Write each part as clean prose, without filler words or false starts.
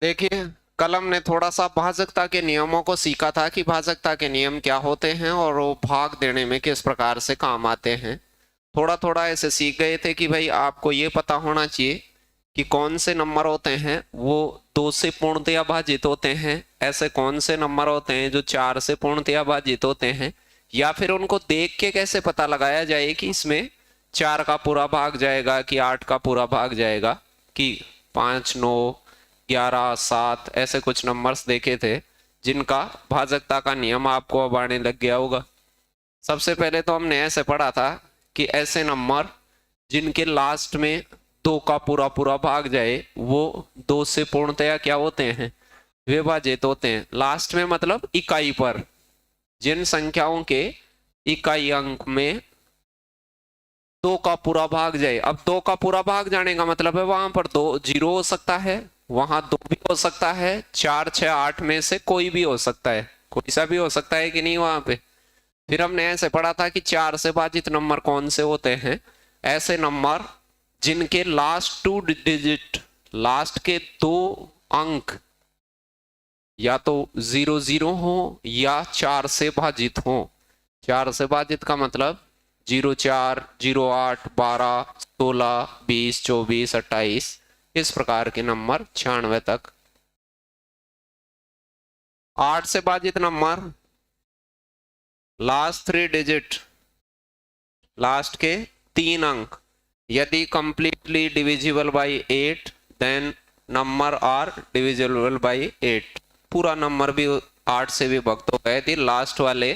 देखिए, कल हमने थोड़ा सा भाजकता के नियमों को सीखा था कि भाजकता के नियम क्या होते हैं और वो भाग देने में किस प्रकार से काम आते हैं। थोड़ा थोड़ा ऐसे सीख गए थे कि भाई आपको ये पता होना चाहिए कि कौन से नंबर होते हैं वो 2 से पूर्णतया भाजित होते हैं, ऐसे कौन से नंबर होते हैं जो 4 से पूर्णतया भाजित होते हैं, या फिर उनको देख के कैसे पता लगाया जाए कि इसमें 4 का पूरा भाग जाएगा कि 8 का पूरा भाग जाएगा, कि 5, 9, 11, 7 ऐसे कुछ नंबर्स देखे थे जिनका भाजकता का नियम आपको अब आने लग गया होगा। सबसे पहले तो हमने ऐसे पढ़ा था कि ऐसे नंबर जिनके लास्ट में 2 का पूरा पूरा भाग जाए वो 2 से पूर्णतया क्या होते हैं, विभाजित होते हैं। लास्ट में मतलब इकाई पर, जिन संख्याओं के इकाई अंक में 2 का पूरा भाग जाए। अब 2 का पूरा भाग जाने का मतलब है वहां पर 2 जीरो हो सकता है, वहां 2 भी हो सकता है, 4, 6, 8 में से कोई भी हो सकता है, कोई सा भी हो सकता है कि नहीं वहां पे। फिर हमने ऐसे पढ़ा था कि 4 से भाजित नंबर कौन से होते हैं, ऐसे नंबर जिनके लास्ट 2 डिजिट, लास्ट के 2 अंक या तो 00 हो या 4 से भाजित हो। 4 से भाजित का मतलब 04, 08, 12, 16, 20, 24, 28 इस प्रकार के नंबर 96 तक। 8 से भाजित नंबर लास्ट 3 डिजिट, लास्ट के 3 अंक यदि completely divisible by 8 then number are divisible by 8। पूरा नंबर भी 8 से विभक्त हो गए थे, लास्ट वाले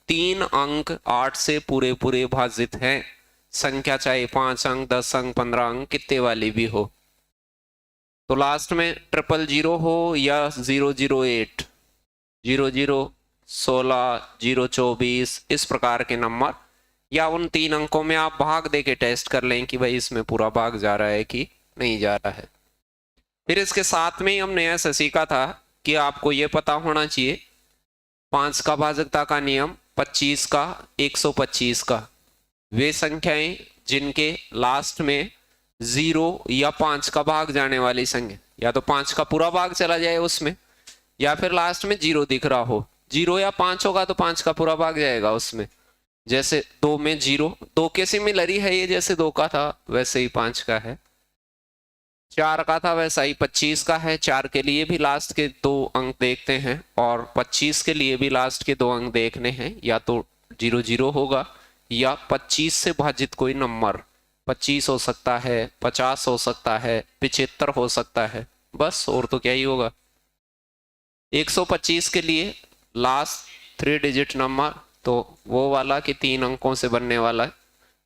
3 अंक 8 से पूरे पूरे भाजित हैं। संख्या चाहे 5 अंक, 10 अंक, 15 अंक कितने वाली भी हो। तो लास्ट में 000 हो या 008, 00, 16, 024 इस प्रकार के नंबर, या उन 3 अंकों में आप भाग दे के टेस्ट कर लें कि भाई इसमें पूरा भाग जा रहा है कि नहीं जा रहा है। फिर इसके साथ में ही हमने ऐसा सीखा था कि आपको ये पता होना चाहिए 5 का भाजकता का नियम, 25 का, 125 का, वे संख्याएं जिनके लास्ट में 0 या 5 का भाग जाने वाली संख्या, या तो 5 का पूरा भाग चला जाए उसमें, या फिर लास्ट में 0 दिख रहा हो। 0 या 5 होगा तो 5 का पूरा भाग जाएगा उसमें। जैसे 2 में 0, 2 के सिमिलर ही है ये, जैसे 2 का था वैसे ही 5 का है, 4 का था वैसा ही 25 का है। 4 के लिए भी लास्ट के 2 अंक देखते हैं और 25 के लिए भी लास्ट के 2 अंक देखने हैं, या तो 00 होगा या 25 से भाजित कोई नंबर, 25 हो सकता है, 50 हो सकता है, 75 हो सकता है, बस और तो क्या ही होगा। 125 के लिए लास्ट 3 डिजिट नंबर तो वो वाला कि 3 अंकों से बनने वाला है,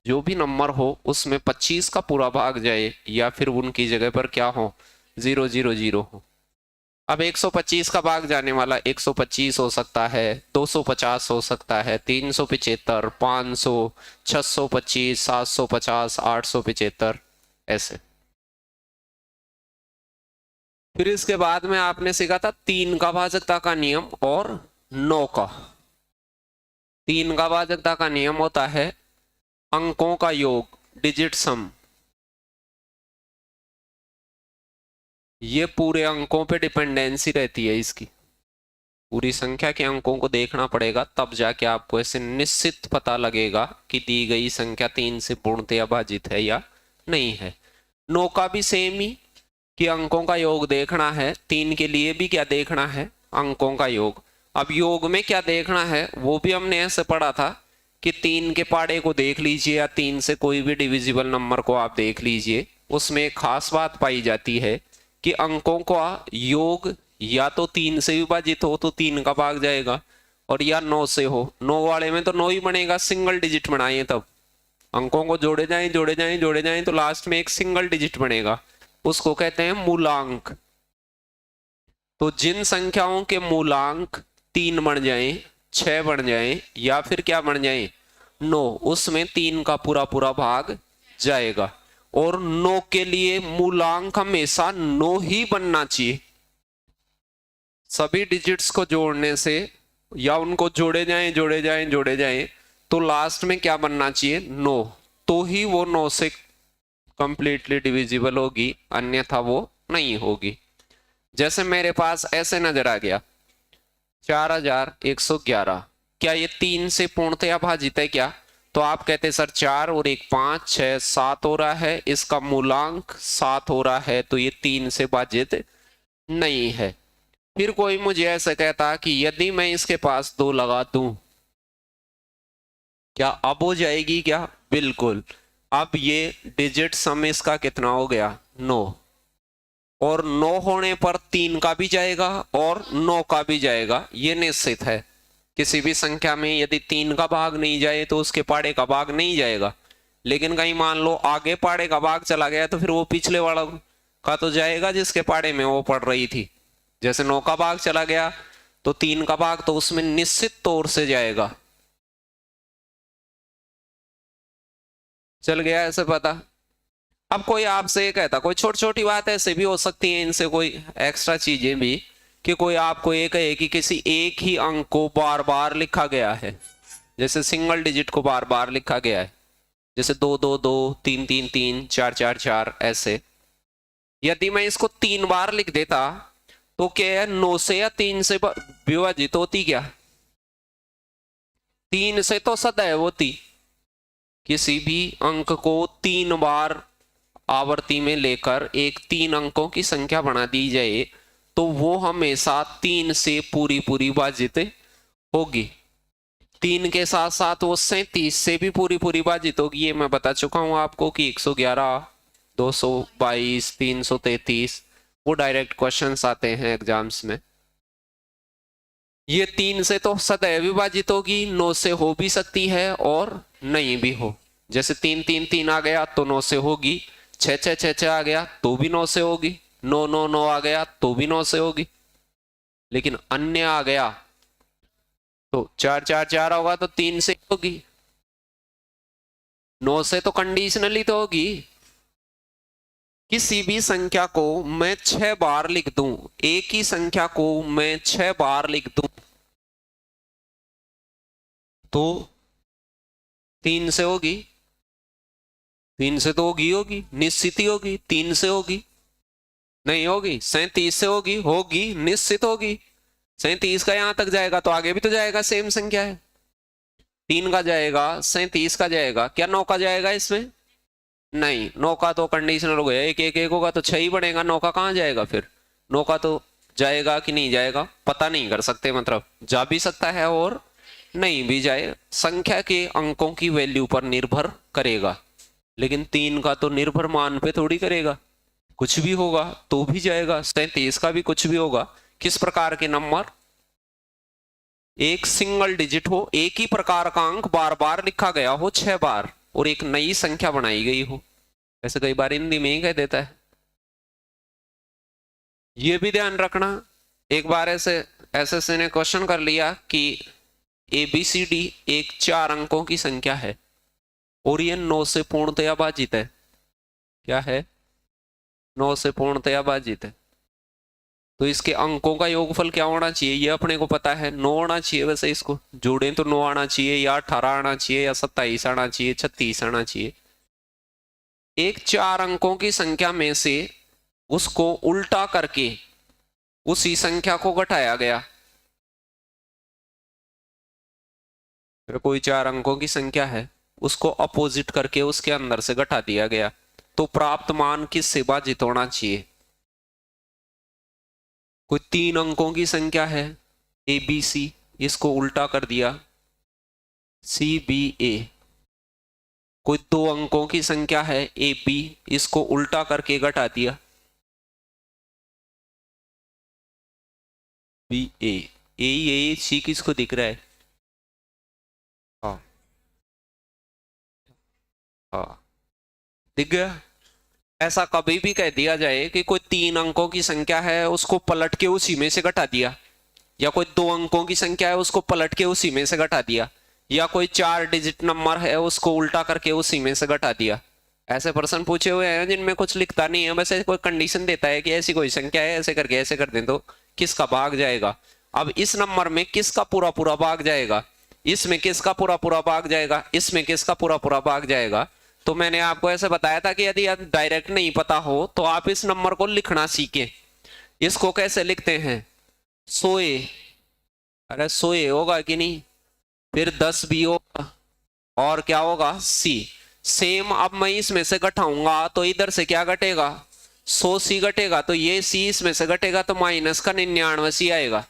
जो भी नंबर हो उसमें 25 का पूरा भाग जाए या फिर उनकी जगह पर क्या हो, 000 हो। अब 125 का भाग जाने वाला 125 हो सकता है, 250 हो सकता है, 375, 500, 625, 750, 875 ऐसे। फिर इसके बाद में आपने सीखा था 3 का भाजकता का नियम और 9 का। 3 का भाजकता का नियम होता है अंकों का योग, डिजिट सम। ये पूरे अंकों पे डिपेंडेंसी रहती है इसकी, पूरी संख्या के अंकों को देखना पड़ेगा तब जाके आपको ऐसे निश्चित पता लगेगा कि दी गई संख्या 3 से पूर्णतया भाजित है या नहीं है। 9 का भी सेम ही कि अंकों का योग देखना है, 3 के लिए भी क्या देखना है, अंकों का योग। अब योग में क्या देखना है वो भी हमने ऐसे पढ़ा था कि 3 के पाड़े को देख लीजिए या 3 से कोई भी डिविजिबल नंबर को आप देख लीजिए, उसमें एक खास बात पाई जाती है कि अंकों का योग या तो 3 से विभाजित हो तो 3 का भाग जाएगा, और या 9 से हो। 9 वाले में तो 9 ही बनेगा, सिंगल डिजिट बनाइए तब अंकों को जोड़े जाएं जोड़े जाएं जोड़े जाएं तो लास्ट में एक सिंगल डिजिट बनेगा, उसको कहते हैं मूलांक। तो जिन संख्याओं के मूलांक 3 बन जाएं, 6 बन जाएं या फिर क्या बन जाएं, 9, उसमें 3 का पूरा पूरा भाग जाएगा। और 9 के लिए मूलांक हमेशा 9 ही बनना चाहिए। सभी डिजिट्स को जोड़ने से या उनको जोड़े जाएं जोड़े जाएं जोड़े जाएं तो लास्ट में क्या बनना चाहिए, 9, तो ही वो 9 से कंप्लीटली डिविजिबल होगी, अन्यथा वो नहीं होगी। जैसे मेरे पास ऐसे नजर आ गया 4111, क्या ये 3 से पूर्णतया भाजित है क्या? तो आप कहते सर 4 और 1 5 6 7 हो रहा है, इसका मूलांक 7 हो रहा है, तो ये 3 से भाजित नहीं है। फिर कोई मुझे ऐसा कहता कि यदि मैं इसके पास 2 लगा दूं, क्या अब हो जाएगी क्या? बिल्कुल। अब ये डिजिट सम इसका कितना हो गया? 9, और 9 होने पर 3 का भी जाएगा और 9 का भी जाएगा, ये निश्चित है। किसी भी संख्या में यदि 3 का भाग नहीं जाए तो उसके पाड़े का भाग नहीं जाएगा, लेकिन कहीं मान लो आगे पाड़े का भाग चला गया तो फिर वो पिछले वाला का तो जाएगा जिसके पाड़े में वो पड़ रही थी। जैसे 9 का भाग चला गया तो 3 का भाग तो उसमें निश्चित तौर से जाएगा। चल गया ऐसे पता? अब कोई आपसे ये कहता, कोई छोटी छोटी बात ऐसे भी हो सकती है, इनसे कोई एक्स्ट्रा चीजें भी, कि कोई आपको ये कहे कि किसी एक ही अंक को बार बार लिखा गया है, जैसे सिंगल डिजिट को बार बार लिखा गया है, जैसे 2 2 2 3 3 3 4 4 4 ऐसे। यदि मैं इसको 3 बार लिख देता तो क्या 9 से या 3 से विभाजित होती क्या? 3 से तो सदैव होती। किसी भी अंक को 3 बार आवर्ती में लेकर एक 3 अंकों की संख्या बना दी जाए तो वो हमेशा 3 से पूरी पूरी भाजित होगी। 3 के साथ साथ वो 37 से भी पूरी पूरी भाजित होगी। ये मैं बता चुका हूं आपको कि 111, 222, 333 वो डायरेक्ट क्वेश्चंस आते हैं एग्जाम्स में। ये 3 से तो सदैव विभाजित होगी, 9 से हो भी सकती है और नहीं भी हो। जैसे 3 3 3 आ गया तो 9 से होगी, 6 6 6 6 आ गया तो भी 9 से होगी, 9 9 9 आ गया तो भी 9 से होगी। लेकिन अन्य आ गया तो 4 4 4 होगा तो 3 से होगी, 9 से तो कंडीशनली तो होगी। किसी भी संख्या को मैं 6 बार लिख दूं, एक ही संख्या को मैं 6 बार लिख दूं तो 3 से होगी, 3 से तो होगी निश्चित ही होगी। 3 से होगी नहीं होगी, 37 से होगी निश्चित होगी। 37 का यहां तक जाएगा तो आगे भी तो जाएगा, सेम संख्या है। 3 का जाएगा, 37 का जाएगा, क्या 9 का जाएगा इसमें? नहीं, 9 का तो कंडीशनल हो गया, एक एक एक होगा तो 6 ही बनेगा, 9 का कहां जाएगा फिर? 9 का तो जाएगा कि नहीं जाएगा पता नहीं कर सकते, मतलब जा भी सकता है और नहीं भी जाए, संख्या के अंकों की वैल्यू पर निर्भर करेगा। लेकिन 3 का तो निर्भर मान पे थोड़ी करेगा, कुछ भी होगा तो भी जाएगा। 37 का भी कुछ भी होगा। किस प्रकार के नंबर? एक सिंगल डिजिट हो, एक ही प्रकार का अंक बार बार लिखा गया हो 6 बार और एक नई संख्या बनाई गई हो। ऐसे कई बार हिंदी में ही कह देता है। ये भी ध्यान रखना, एक बार ऐसे एसएससी ने क्वेश्चन कर लिया कि ABCD एक 4 अंकों की संख्या है और ये 9 से पूर्णतया भाजित है। क्या है? 9 से पूर्णतया भाजित है। तो इसके अंकों का योगफल क्या होना चाहिए ये अपने को पता है, 9 आना चाहिए। वैसे इसको जोड़े तो 9 आना चाहिए, या 18 आना चाहिए, या 27 आना चाहिए, 36 आना चाहिए। एक 4 अंकों की संख्या में से उसको उल्टा करके उसी संख्या को घटाया गया। फिर कोई 4 अंकों की संख्या है, उसको अपोजिट करके उसके अंदर से घटा दिया गया, तो प्राप्त मान किससे भाजित होना चाहिए? कोई 3 अंकों की संख्या है ABC, इसको उल्टा कर दिया CBA। कोई 2 अंकों की संख्या है AB, इसको उल्टा करके घटा दिया BA। A C किसको दिख रहा है? हाँ हाँ, दिख गया। ऐसा कभी भी कह दिया जाए कि कोई 3 अंकों की संख्या है उसको पलट के उसी में से घटा दिया, या कोई 2 अंकों की संख्या है उसको पलट के उसी में से घटा दिया, या कोई 4 डिजिट नंबर है उसको उल्टा करके उसी में से घटा दिया। ऐसे प्रश्न पूछे हुए हैं जिनमें कुछ लिखता नहीं है, बस कोई कंडीशन देता है कि ऐसी कोई संख्या है, ऐसे करके ऐसे कर दें तो किसका भाग जाएगा। अब इस नंबर में किसका पूरा पूरा भाग जाएगा, इसमें किसका पूरा पूरा भाग जाएगा, इसमें किसका पूरा पूरा भाग जाएगा। तो मैंने आपको ऐसे बताया था कि यदि डायरेक्ट नहीं पता हो तो आप इस नंबर को लिखना सीखें। इसको कैसे लिखते हैं? सोए। अरे सोए होगा कि नहीं, फिर 10 भी होगा और क्या होगा? सी। सेम अब मैं इसमें से घटाऊंगा तो इधर से क्या घटेगा? 100 सी घटेगा, तो ये सी इसमें से घटेगा तो माइनस का 99 सी आएगा।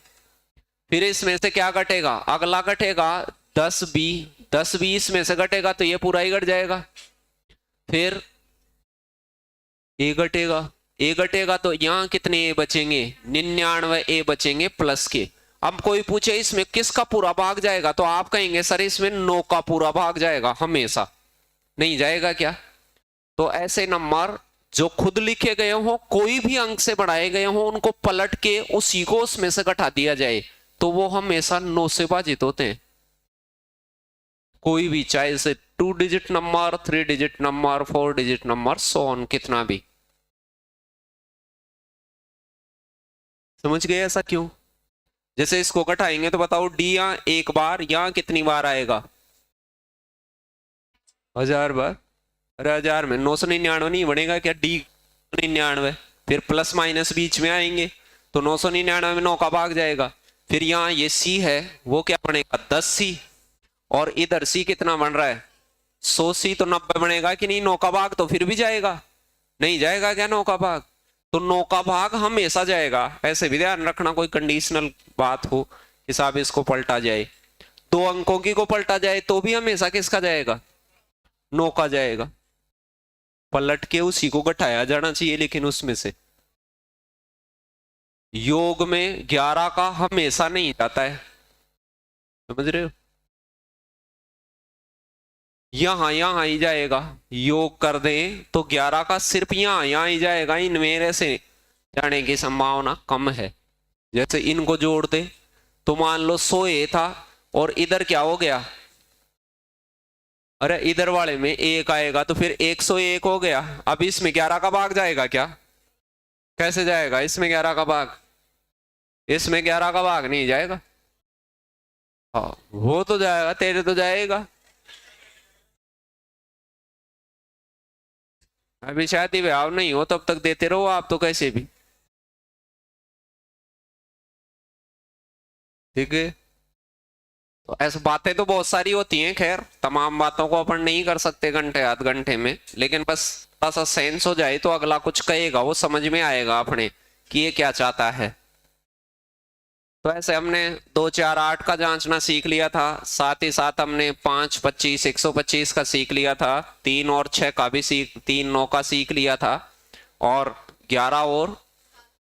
फिर इसमें से क्या घटेगा? अगला घटेगा 10 बी। 10 बी इसमें से घटेगा तो ये पूरा ही घट जाएगा। फिर ए घटेगा। ए घटेगा तो यहाँ कितने ए बचेंगे? 99 ए बचेंगे प्लस के। अब कोई पूछे इसमें किसका पूरा भाग जाएगा, तो आप कहेंगे सर इसमें 9 का पूरा भाग जाएगा। हमेशा नहीं जाएगा क्या? तो ऐसे नंबर जो खुद लिखे गए हो, कोई भी अंक से बढ़ाए गए हो, उनको पलट के उसी को उसमें से घटा दिया जाए तो वो हमेशा 9 से भाजित होते हैं। कोई भी, चाहे से 2 digit number, 3 digit number, 4 digit number, so on, कितना भी। समझ गए ऐसा क्यों? जैसे इसको घटाएंगे तो बताओ डी यहाँ एक बार, यहाँ कितनी बार आएगा? 1000 बार। अरे 1000 में 999 नहीं बनेगा क्या? डी 99, फिर प्लस माइनस बीच में आएंगे तो 999 में 9 का भाग जाएगा। फिर यहाँ ये सी है, वो क्या बनेगा? 10 सी। और इधर सी कितना बन रहा है? 100 सी, तो 90 बनेगा कि नहीं? 9 का भाग तो फिर भी जाएगा, नहीं जाएगा क्या 9 का भाग? तो 9 का भाग हमेशा जाएगा। ऐसे भी ध्यान रखना, कोई कंडीशनल बात हो हिसाब इसको पलटा जाए, 2 अंकों की को पलटा जाए तो भी हमेशा किसका जाएगा? 9 का जाएगा। पलट के उसी को घटाया जाना चाहिए, लेकिन उसमें से योग में 11 का हमेशा नहीं जाता है। समझ रहे हो? यहां ही जाएगा। योग कर दें तो 11 का सिर्फ यहां ही जाएगा, इनमें से जाने की संभावना कम है। जैसे इनको जोड़ दे तो मान लो 100 ए था और इधर क्या हो गया? अरे इधर वाले में 1 आएगा तो फिर 101 हो गया। अब इसमें 11 का भाग जाएगा क्या? कैसे जाएगा इसमें 11 का भाग? इसमें 11 का भाग नहीं जाएगा। हाँ वो तो जाएगा, तेरे तो जाएगा। अभी शादी ब्याह नहीं हो तब तक देते रहो आप तो कैसे भी। ठीक है, तो ऐसी बातें तो बहुत सारी होती हैं, खैर तमाम बातों को अपन नहीं कर सकते घंटे आध घंटे में, लेकिन बस थोड़ा सा सेंस हो जाए तो अगला कुछ कहेगा वो समझ में आएगा अपने कि ये क्या चाहता है। तो ऐसे हमने 2 4 8 का जांचना सीख लिया था, साथ ही साथ हमने 5 25 125 का सीख लिया था, 3 और 6 का भी 3 9 का सीख लिया था, और 11 और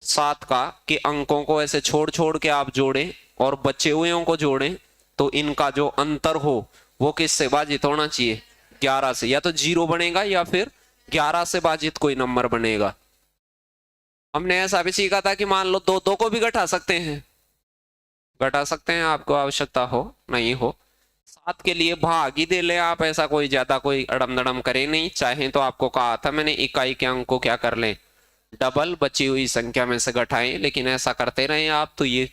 7 का कि अंकों को ऐसे छोड़ छोड़ के आप जोड़ें और बचे हुए को जोड़ें तो इनका जो अंतर हो वो किससे भाजित होना चाहिए? 11 से। या तो 0 बनेगा या फिर 11 से भाजित कोई नंबर बनेगा। हमने ऐसा भी सीखा था कि मान लो 2 2 को भी घटा सकते हैं, घटा सकते हैं, आपको आवश्यकता हो नहीं हो। 7 के लिए भाग ही दे ले आप, ऐसा कोई ज्यादा कोई अड़म दड़म करे नहीं। चाहे तो आपको कहा था मैंने इकाई के अंक को क्या कर लें, डबल बची हुई संख्या में से घटाएं, लेकिन ऐसा करते रहे आप तो ये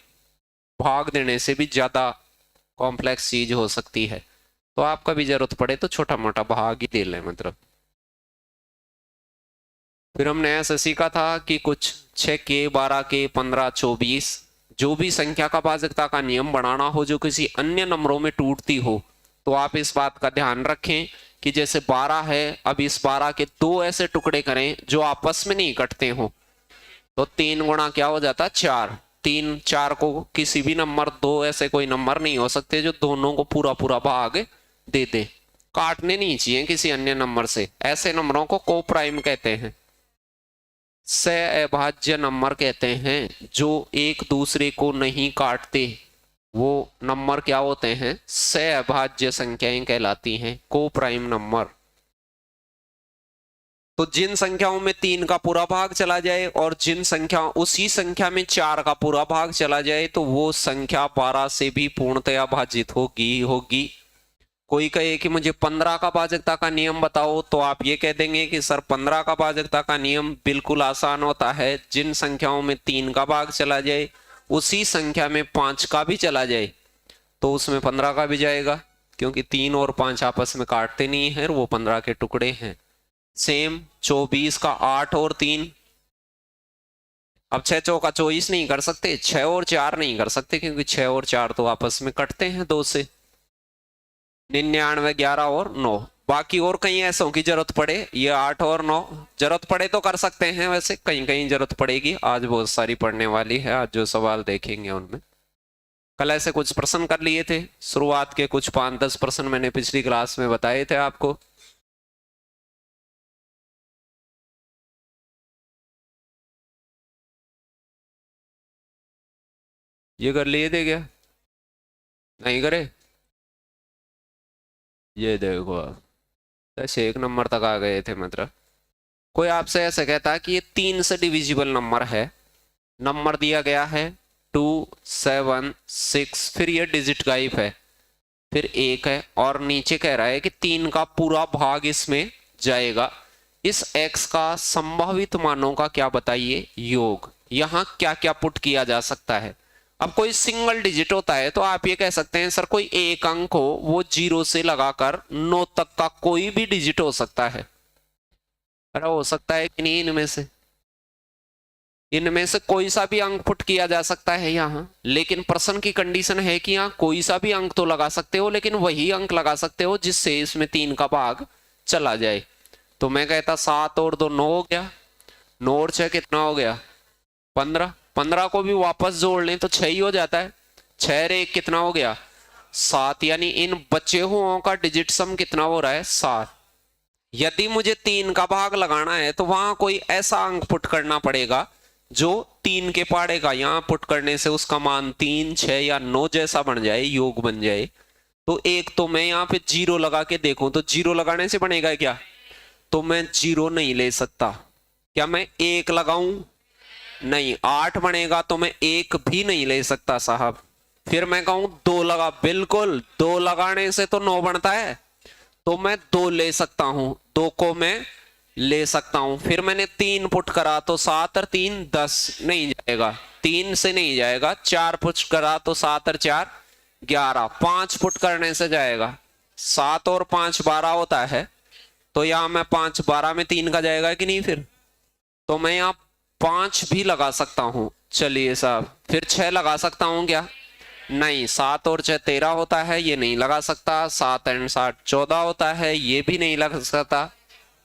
भाग देने से भी ज्यादा कॉम्प्लेक्स चीज हो सकती है। तो आपका भी जरूरत पड़े तो छोटा मोटा भाग ही दे लें मतलब। फिर हमने ऐसे सीखा था कि कुछ 6 के 12 के 15 24 जो भी संख्या का भाजकता का नियम बनाना हो जो किसी अन्य नंबरों में टूटती हो, तो आप इस बात का ध्यान रखें कि जैसे 12 है, अब इस 12 के 2 ऐसे टुकड़े करें जो आपस में नहीं कटते हो, तो 3 गुणा क्या हो जाता? 4। 3 4 को किसी भी नंबर, 2 ऐसे कोई नंबर नहीं हो सकते जो दोनों को पूरा पूरा भाग दे दे, काटने नहीं चाहिए किसी अन्य नंबर से। ऐसे नंबरों को को प्राइम कहते हैं, सहअभाज्य नंबर कहते हैं, जो एक दूसरे को नहीं काटते वो नंबर क्या होते हैं? सहअभाज्य संख्याएं कहलाती हैं, को प्राइम नंबर। तो जिन संख्याओं में 3 का पूरा भाग चला जाए और जिन संख्या उसी संख्या में 4 का पूरा भाग चला जाए तो वो संख्या 12 से भी पूर्णतया भाजित होगी। कोई कहे कि मुझे 15 का भाजकता का नियम बताओ, तो आप ये कह देंगे कि सर 15 का भाजकता का नियम बिल्कुल आसान होता है, जिन संख्याओं में 3 का भाग चला जाए उसी संख्या में 5 का भी चला जाए तो उसमें 15 का भी जाएगा, क्योंकि 3 और 5 आपस में काटते नहीं है, वो 15 के टुकड़े हैं। सेम 24 का 8 और 3, अब 6 चौका 24 नहीं कर सकते, 6 और 4 नहीं कर सकते, क्योंकि 6 और 4 तो आपस में कटते हैं 2 से। 99, 11 और 9। बाकी और कहीं ऐसों की जरूरत पड़े, ये 8 और 9 जरूरत पड़े तो कर सकते हैं, वैसे कहीं कहीं जरूरत पड़ेगी। आज बहुत सारी पढ़ने वाली है, आज जो सवाल देखेंगे उनमें। कल ऐसे कुछ प्रश्न कर लिए थे, शुरुआत के कुछ 5-10 प्रश्न मैंने पिछली क्लास में बताए थे आपको। ये कर लिए थे क्या? नहीं करे? ये देखो आप, ऐसे 1 नंबर तक आ गए थे। मतलब कोई आपसे ऐसे कहता कि ये 3 से डिविजिबल नंबर है, नंबर दिया गया है 2, 7, 6, फिर ये डिजिट गायब है, फिर 1 है, और नीचे कह रहा है कि 3 का पूरा भाग इसमें जाएगा। इस x का संभावित मानों का क्या बताइए योग। यहां क्या क्या पुट किया जा सकता है। अब कोई सिंगल डिजिट होता है तो आप ये कह सकते हैं सर कोई एक अंक हो, वो 0 से लगाकर 9 तक का कोई भी डिजिट हो सकता है। अरे हो सकता है कि नहीं? इनमें से कोई सा भी अंक पुट किया जा सकता है यहाँ, लेकिन प्रश्न की कंडीशन है कि यहाँ कोई सा भी अंक तो लगा सकते हो, लेकिन वही अंक लगा सकते हो जिससे इसमें 3 का भाग चला जाए। तो मैं कहता 7 और 2 9 हो गया, 9 और 6 कितना हो गया? 15। 15 को भी वापस जोड़ लें तो 6 ही हो जाता है। 6 और 1 कितना हो गया? 7। यानी इन बचे हुओं का डिजिट सम कितना हो रहा है? 7। यदि मुझे 3 का भाग लगाना है तो वहां कोई ऐसा अंक पुट करना पड़ेगा जो 3 के पाड़े का, यहां पुट करने से उसका मान 3, 6 या 9 जैसा बन जाए, योग बन जाए। तो एक तो मैं यहाँ पे 0 लगा के देखूं तो 0 लगाने से बनेगा क्या? तो मैं 0 नहीं ले सकता। क्या मैं 1 लगाऊं? नहीं। 8 बनेगा तो मैं 1 भी नहीं ले सकता साहब। फिर मैं कहूं 2 लगा, बिल्कुल 2 लगाने से तो 9 बनता है, तो मैं 2 ले सकता हूं, 2 को मैं ले सकता हूं। फिर मैंने 3 पुट करा तो 7 और 3 10 नहीं जाएगा, 3 से नहीं जाएगा। 4 पुट करा तो 7 और 4 11, 5 पुट करने से जाएगा। 7 और 5 12 होता है, तो यहां मैं 5 12 में 3 का जाएगा कि नहीं? फिर तो मैं यहां 5 भी लगा सकता हूं। चलिए साहब, फिर 6 लगा सकता हूं क्या? नहीं। 7 और 6 13 होता है, ये नहीं लगा सकता। 7 और 7 14 होता है, ये भी नहीं लगा सकता।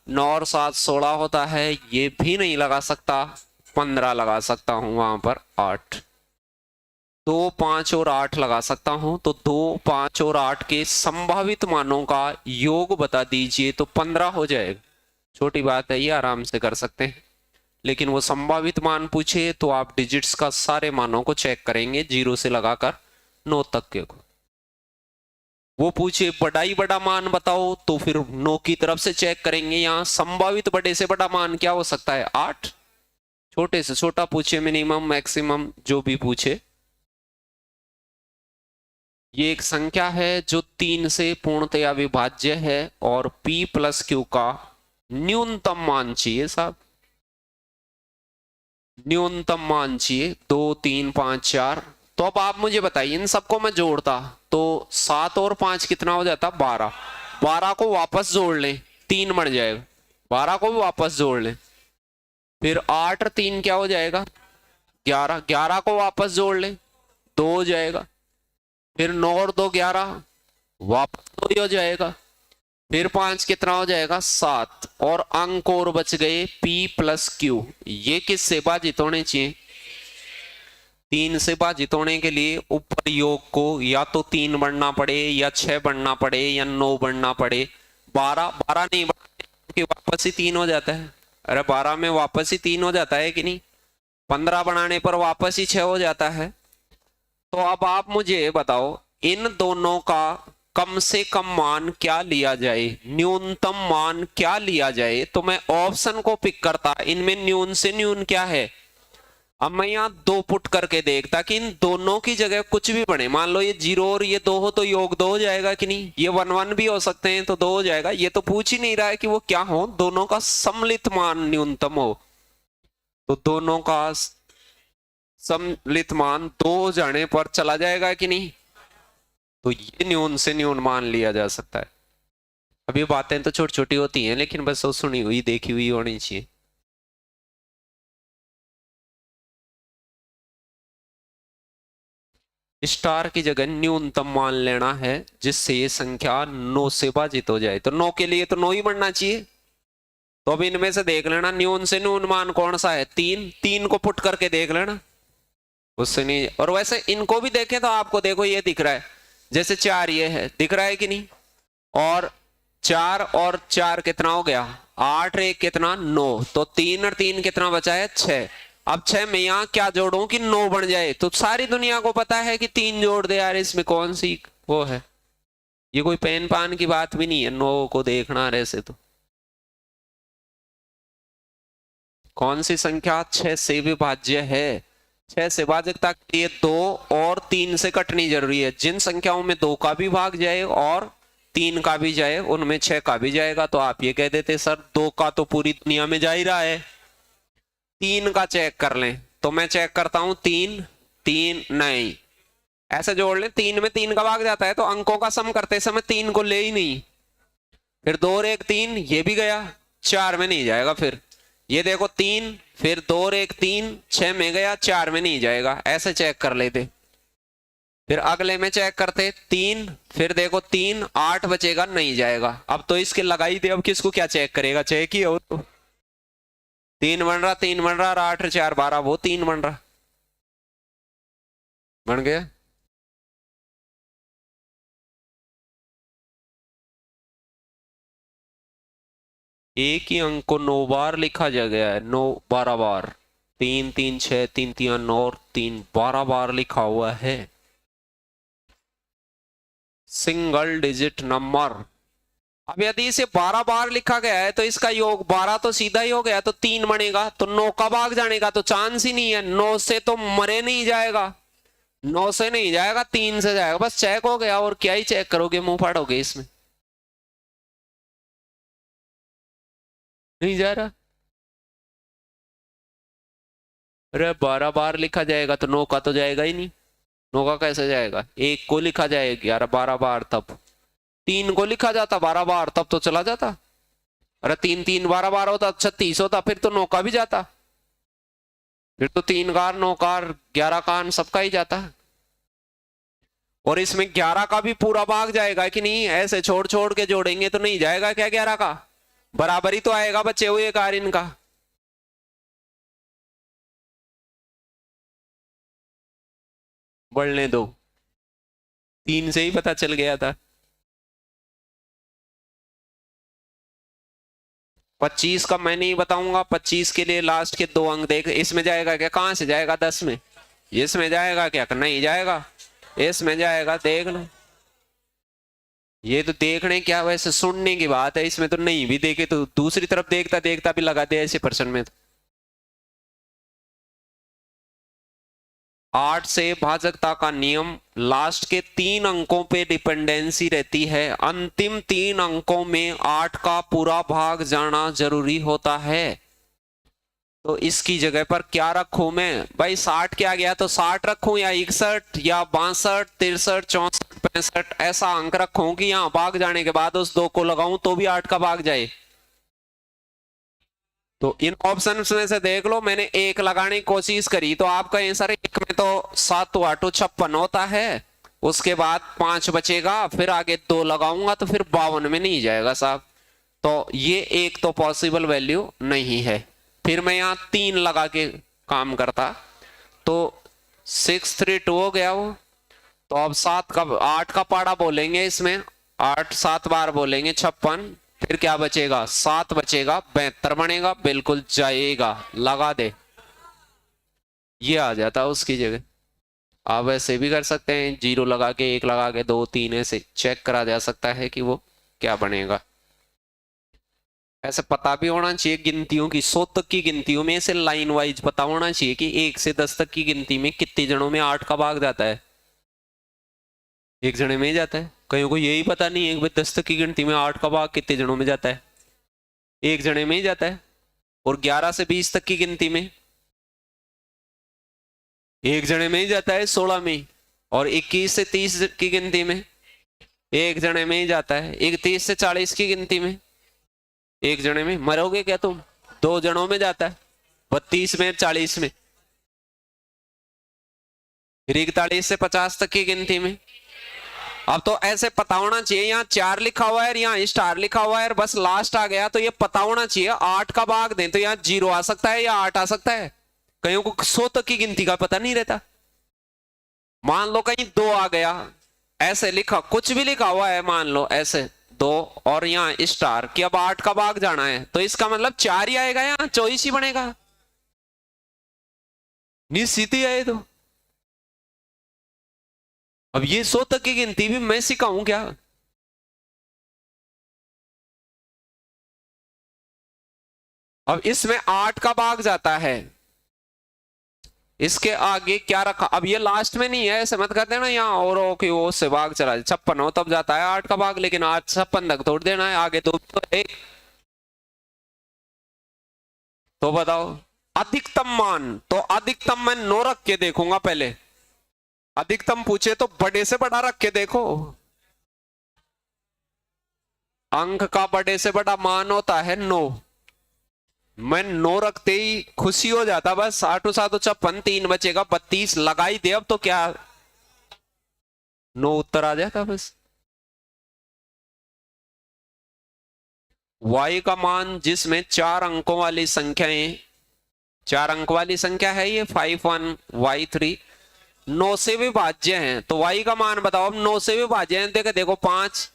9 और 7 16 होता है, ये भी नहीं लगा सकता। 15 लगा सकता हूं वहां पर। 8, 2, 5 और 8 लगा सकता हूं। तो 2, 5 और 8 के संभावित मानों का योग बता दीजिए, तो 15 हो जाएगा। छोटी बात है, ये आराम से कर सकते हैं। लेकिन वो संभावित मान पूछे तो आप डिजिट्स का सारे मानों को चेक करेंगे, 0 से लगाकर 9 तक के को। वो पूछे बड़ा ही बड़ा मान बताओ, तो फिर 9 की तरफ से चेक करेंगे। यहाँ संभावित बड़े से बड़ा मान क्या हो सकता है? 8। छोटे से छोटा पूछे, मिनिमम मैक्सिमम जो भी पूछे। ये एक संख्या है जो 3 से पूर्णतया विभाज्य है, और p प्लस क्यू का न्यूनतम मान चाहिए साहब। न्यूनतम मान चाहिए 2, 3, 5, 4। तो अब आप मुझे बताइए, इन सबको मैं जोड़ता तो 7 और 5 कितना हो जाता? 12। 12 को वापस जोड़ लें, 3 बन जाएगा। 12 को भी वापस जोड़ लें, फिर 8 और 3 क्या हो जाएगा? 11। 11 को वापस जोड़ लें, 2 हो जाएगा। फिर 9 और 2 11, वापस 2 ही हो जाएगा। फिर 5 कितना हो जाएगा? 7। और अंक और बच गए p प्लस क्यू। ये किससे भाजित होने चाहिए? 3 से भाजित होने के लिए ऊपर योग को या तो 3 बढ़ना पड़े, या 6 बढ़ना पड़े, या 9 बढ़ना पड़े। 12 नहीं बढ़ा, वापस ही 3 हो जाता है। अरे 12 में वापस ही 3 हो जाता है कि नहीं? 15 बनाने पर वापस ही 6 हो जाता है। तो अब आप मुझे बताओ, इन दोनों का कम से कम मान क्या लिया जाए, न्यूनतम मान क्या लिया जाए? तो मैं ऑप्शन को पिक करता, इनमें न्यून से न्यून क्या है। अब मैं यहाँ 2 पुट करके देखता कि इन दोनों की जगह कुछ भी बने। मान लो ये 0 और ये 2 हो तो योग 2 हो जाएगा कि नहीं? ये 1 1 भी हो सकते हैं तो 2 हो जाएगा। ये तो पूछ ही नहीं रहा है कि वो क्या हो, दोनों का सम्मिलित मान न्यूनतम हो। तो दोनों का सम्मिलित मान 2 हो जाने पर चला जाएगा कि नहीं? तो ये न्यून से न्यून मान लिया जा सकता है। अब ये बातें तो छोटी छोटी होती हैं, लेकिन बस वो सुनी हुई देखी हुई होनी चाहिए। स्टार की जगह न्यूनतम मान लेना है जिससे ये संख्या 9 से भाजित हो जाए। तो 9 के लिए तो 9 ही बनना चाहिए। तो अब इनमें से देख लेना न्यून से न्यून मान कौन सा है, 3। 3 को पुट करके देख लेना, उससे नहीं। और वैसे इनको भी देखें तो आपको देखो ये दिख रहा है, जैसे 4 ये है, दिख रहा है कि नहीं। और 4 और 4 कितना हो गया, 8 और 1 कितना, 9। तो 3 और 3 कितना बचा है, 6। अब 6 में यहां क्या जोड़ूं कि 9 बन जाए। तो सारी दुनिया को पता है कि 3 जोड़ दे यार, इसमें कौन सी वो है। ये कोई पेन पान की बात भी नहीं है 9 को देखना रहे से। तो कौन सी संख्या 6 से विभाज्य है। 6 से भाजकता के लिए 2 और 3 से कटनी जरूरी है। जिन संख्याओं में 2 का भी भाग जाए और 3 का भी जाए उनमें 6 का भी जाएगा। तो आप ये कह देते सर 2 का तो पूरी दुनिया में जा ही रहा है, 3 का चेक कर लें। तो मैं चेक करता हूं 3 3 नहीं, ऐसे जोड़ लें। 3 में 3 का भाग जाता है तो अंकों का सम करते समय 3 को ले ही नहीं। फिर 2 और 1 3, ये भी गया, 4 में नहीं जाएगा। फिर ये देखो 3, फिर 2 और 1 3, 6 में गया, 4 में नहीं जाएगा। ऐसे चेक कर लेते। फिर अगले में चेक करते 3, फिर देखो 3 8 बचेगा, नहीं जाएगा। अब तो इसके लगाई दे, अब किसको क्या चेक करेगा, चेक ही हो तो 3 बन रहा, 3 बन रहा, 8 और 4 12, वो 3 बन रहा, बन गया। एक ही अंक को 9 बार लिखा जा गया है, 9 12 बार। 3 3 6 3 3 9 और 3 12 बार लिखा हुआ है। Single digit number. अब यदि इसे 12 बार लिखा गया है तो इसका योग 12 तो सीधा ही हो गया, तो 3 बनेगा। तो 9 का भाग जाने का तो चांस ही नहीं है। 9 से तो मरे नहीं जाएगा, 9 से नहीं जाएगा, 3 से जाएगा, बस चेक हो गया। और क्या ही चेक करोगे, मुंह फाड़ोगे इसमें, नहीं जा रहा। अरे 12 बार लिखा जाएगा तो 9 का तो जाएगा ही नहीं। 9 का कैसे जाएगा, 1 को लिखा जाएगा 11 12 बार, तब 3 को लिखा जाता 12 बार, तब तो चला जाता। अरे 3 3 12 बार होता, 36 होता, फिर तो 9 का भी जाता। फिर तो 3 कार 9 कार 11 कार सबका ही जाता है। और इसमें 11 का भी पूरा भाग जाएगा कि नहीं, ऐसे छोड़ छोड़ के जोड़ेंगे तो नहीं जाएगा क्या, 11 का बराबर ही तो आएगा बचे हुए कार इनका। बढ़ने दो, 3 से ही पता चल गया था। 25 का मैं नहीं बताऊंगा। 25 के लिए लास्ट के 2 अंक देख, इसमें जाएगा क्या, कहां से जाएगा, 10 में। इसमें जाएगा क्या, नहीं जाएगा, इसमें जाएगा, देख लो। ये तो देखने क्या, वैसे सुनने की बात है, इसमें तो नहीं भी देखे तो दूसरी तरफ देखता देखता भी लगा दे ऐसे पर्सन में तो। 8 से भाजकता का नियम, लास्ट के 3 अंकों पे डिपेंडेंसी रहती है। अंतिम 3 अंकों में 8 का पूरा भाग जाना जरूरी होता है। तो इसकी जगह पर क्या रखूं मैं भाई, 60 क्या गया तो 60 रखूं, या 61 या 62 63 64 65 ऐसा अंक रखूं कि यहां भाग जाने के बाद उस 2 को लगाऊं तो भी 8 का भाग जाए। तो इन ऑप्शन में से देख लो, मैंने 1 लगाने की कोशिश करी तो आप कहें सर 1 में तो 7 8 56 होता है, उसके बाद 5 बचेगा, फिर आगे 2 लगाऊंगा तो फिर 52 में नहीं जाएगा साहब। तो ये एक तो पॉसिबल वैल्यू नहीं है। फिर मैं यहाँ 3 लगा के काम करता तो 6 3 2 हो गया वो। तो अब 7 का 8 का पाड़ा बोलेंगे इसमें, 8 7 बार बोलेंगे 56, फिर क्या बचेगा, 7 बचेगा, 72 बनेगा, बिल्कुल जाएगा, लगा दे, ये आ जाता उसकी जगह। आप ऐसे भी कर सकते हैं, 0 लगा के 1 लगा के 2 3 ऐसे चेक करा जा सकता है कि वो क्या बनेगा। ऐसे पता भी होना चाहिए गिनतियों की, 100 तक की गिनतियों में ऐसे लाइन वाइज पता होना चाहिए कि 1 से 10 तक की गिनती में कितने जनों में 8 का भाग जाता है। एक जने में ही जाता है, कईयों को यही पता नहीं है कि भाई 10 तक की गिनती में 8 का भाग कितने जनों में जाता है, एक जने में ही जाता है। और 11 से 20 तक की गिनती में एक जने में ही जाता है, 16 में। और 21 से 30 की गिनती में एक जने में ही जाता है, 31 से 40 की गिनती में एक जने में। मरोगे क्या तुम, 2 जनों में जाता है, 32 में 40 में फिर 41 से 50 तक की गिनती में। अब तो ऐसे पता होना चाहिए, यहाँ 4 लिखा हुआ है, यहाँ स्टार लिखा हुआ है, बस लास्ट आ गया तो ये पता होना चाहिए 8 का भाग दें तो यहाँ 0 आ सकता है या 8 आ सकता है। कईयों को 100 तक की गिनती का पता नहीं रहता। मान लो कहीं 2 आ गया, ऐसे लिखा, कुछ भी लिखा हुआ है, मान लो ऐसे 2 और यहाँ स्टार कि अब 8 का भाग जाना है तो इसका मतलब 4 ही आएगा, यहाँ 24 ही बनेगा, निश्चित ही है तो। अब ये 100 तक की गिनती भी मैं सिखाऊं क्या? अब इसमें 8 का भाग जाता है, इसके आगे क्या रखा, अब ये लास्ट में नहीं है, ऐसे मत कर देना यहाँ और हो कि वो से भाग चला जाए, 56 हो तब जाता है 8 का भाग, लेकिन आज 56 तक तोड़ देना है, आगे तो एक। तो बताओ अधिकतम मान, तो अधिकतम मैं 9 रख के देखूंगा पहले। अधिकतम पूछे तो बड़े से बड़ा रख के देखो। अंक का बड़े से बड़ा मान होता है 9। मैं 9 रखते ही खुशी हो जाता, बस 8 7 56, 3 बचेगा 32, लगाई दे अब तो क्या 9 उत्तर आ जाता बस। y का मान जिसमें 4 अंकों वाली संख्याएं, 4 अंक वाली संख्या है ये 51 y3, 9 से विभाज्य हैं, तो y का मान बताओ। अब 9 से विभाज्य है, देखो 5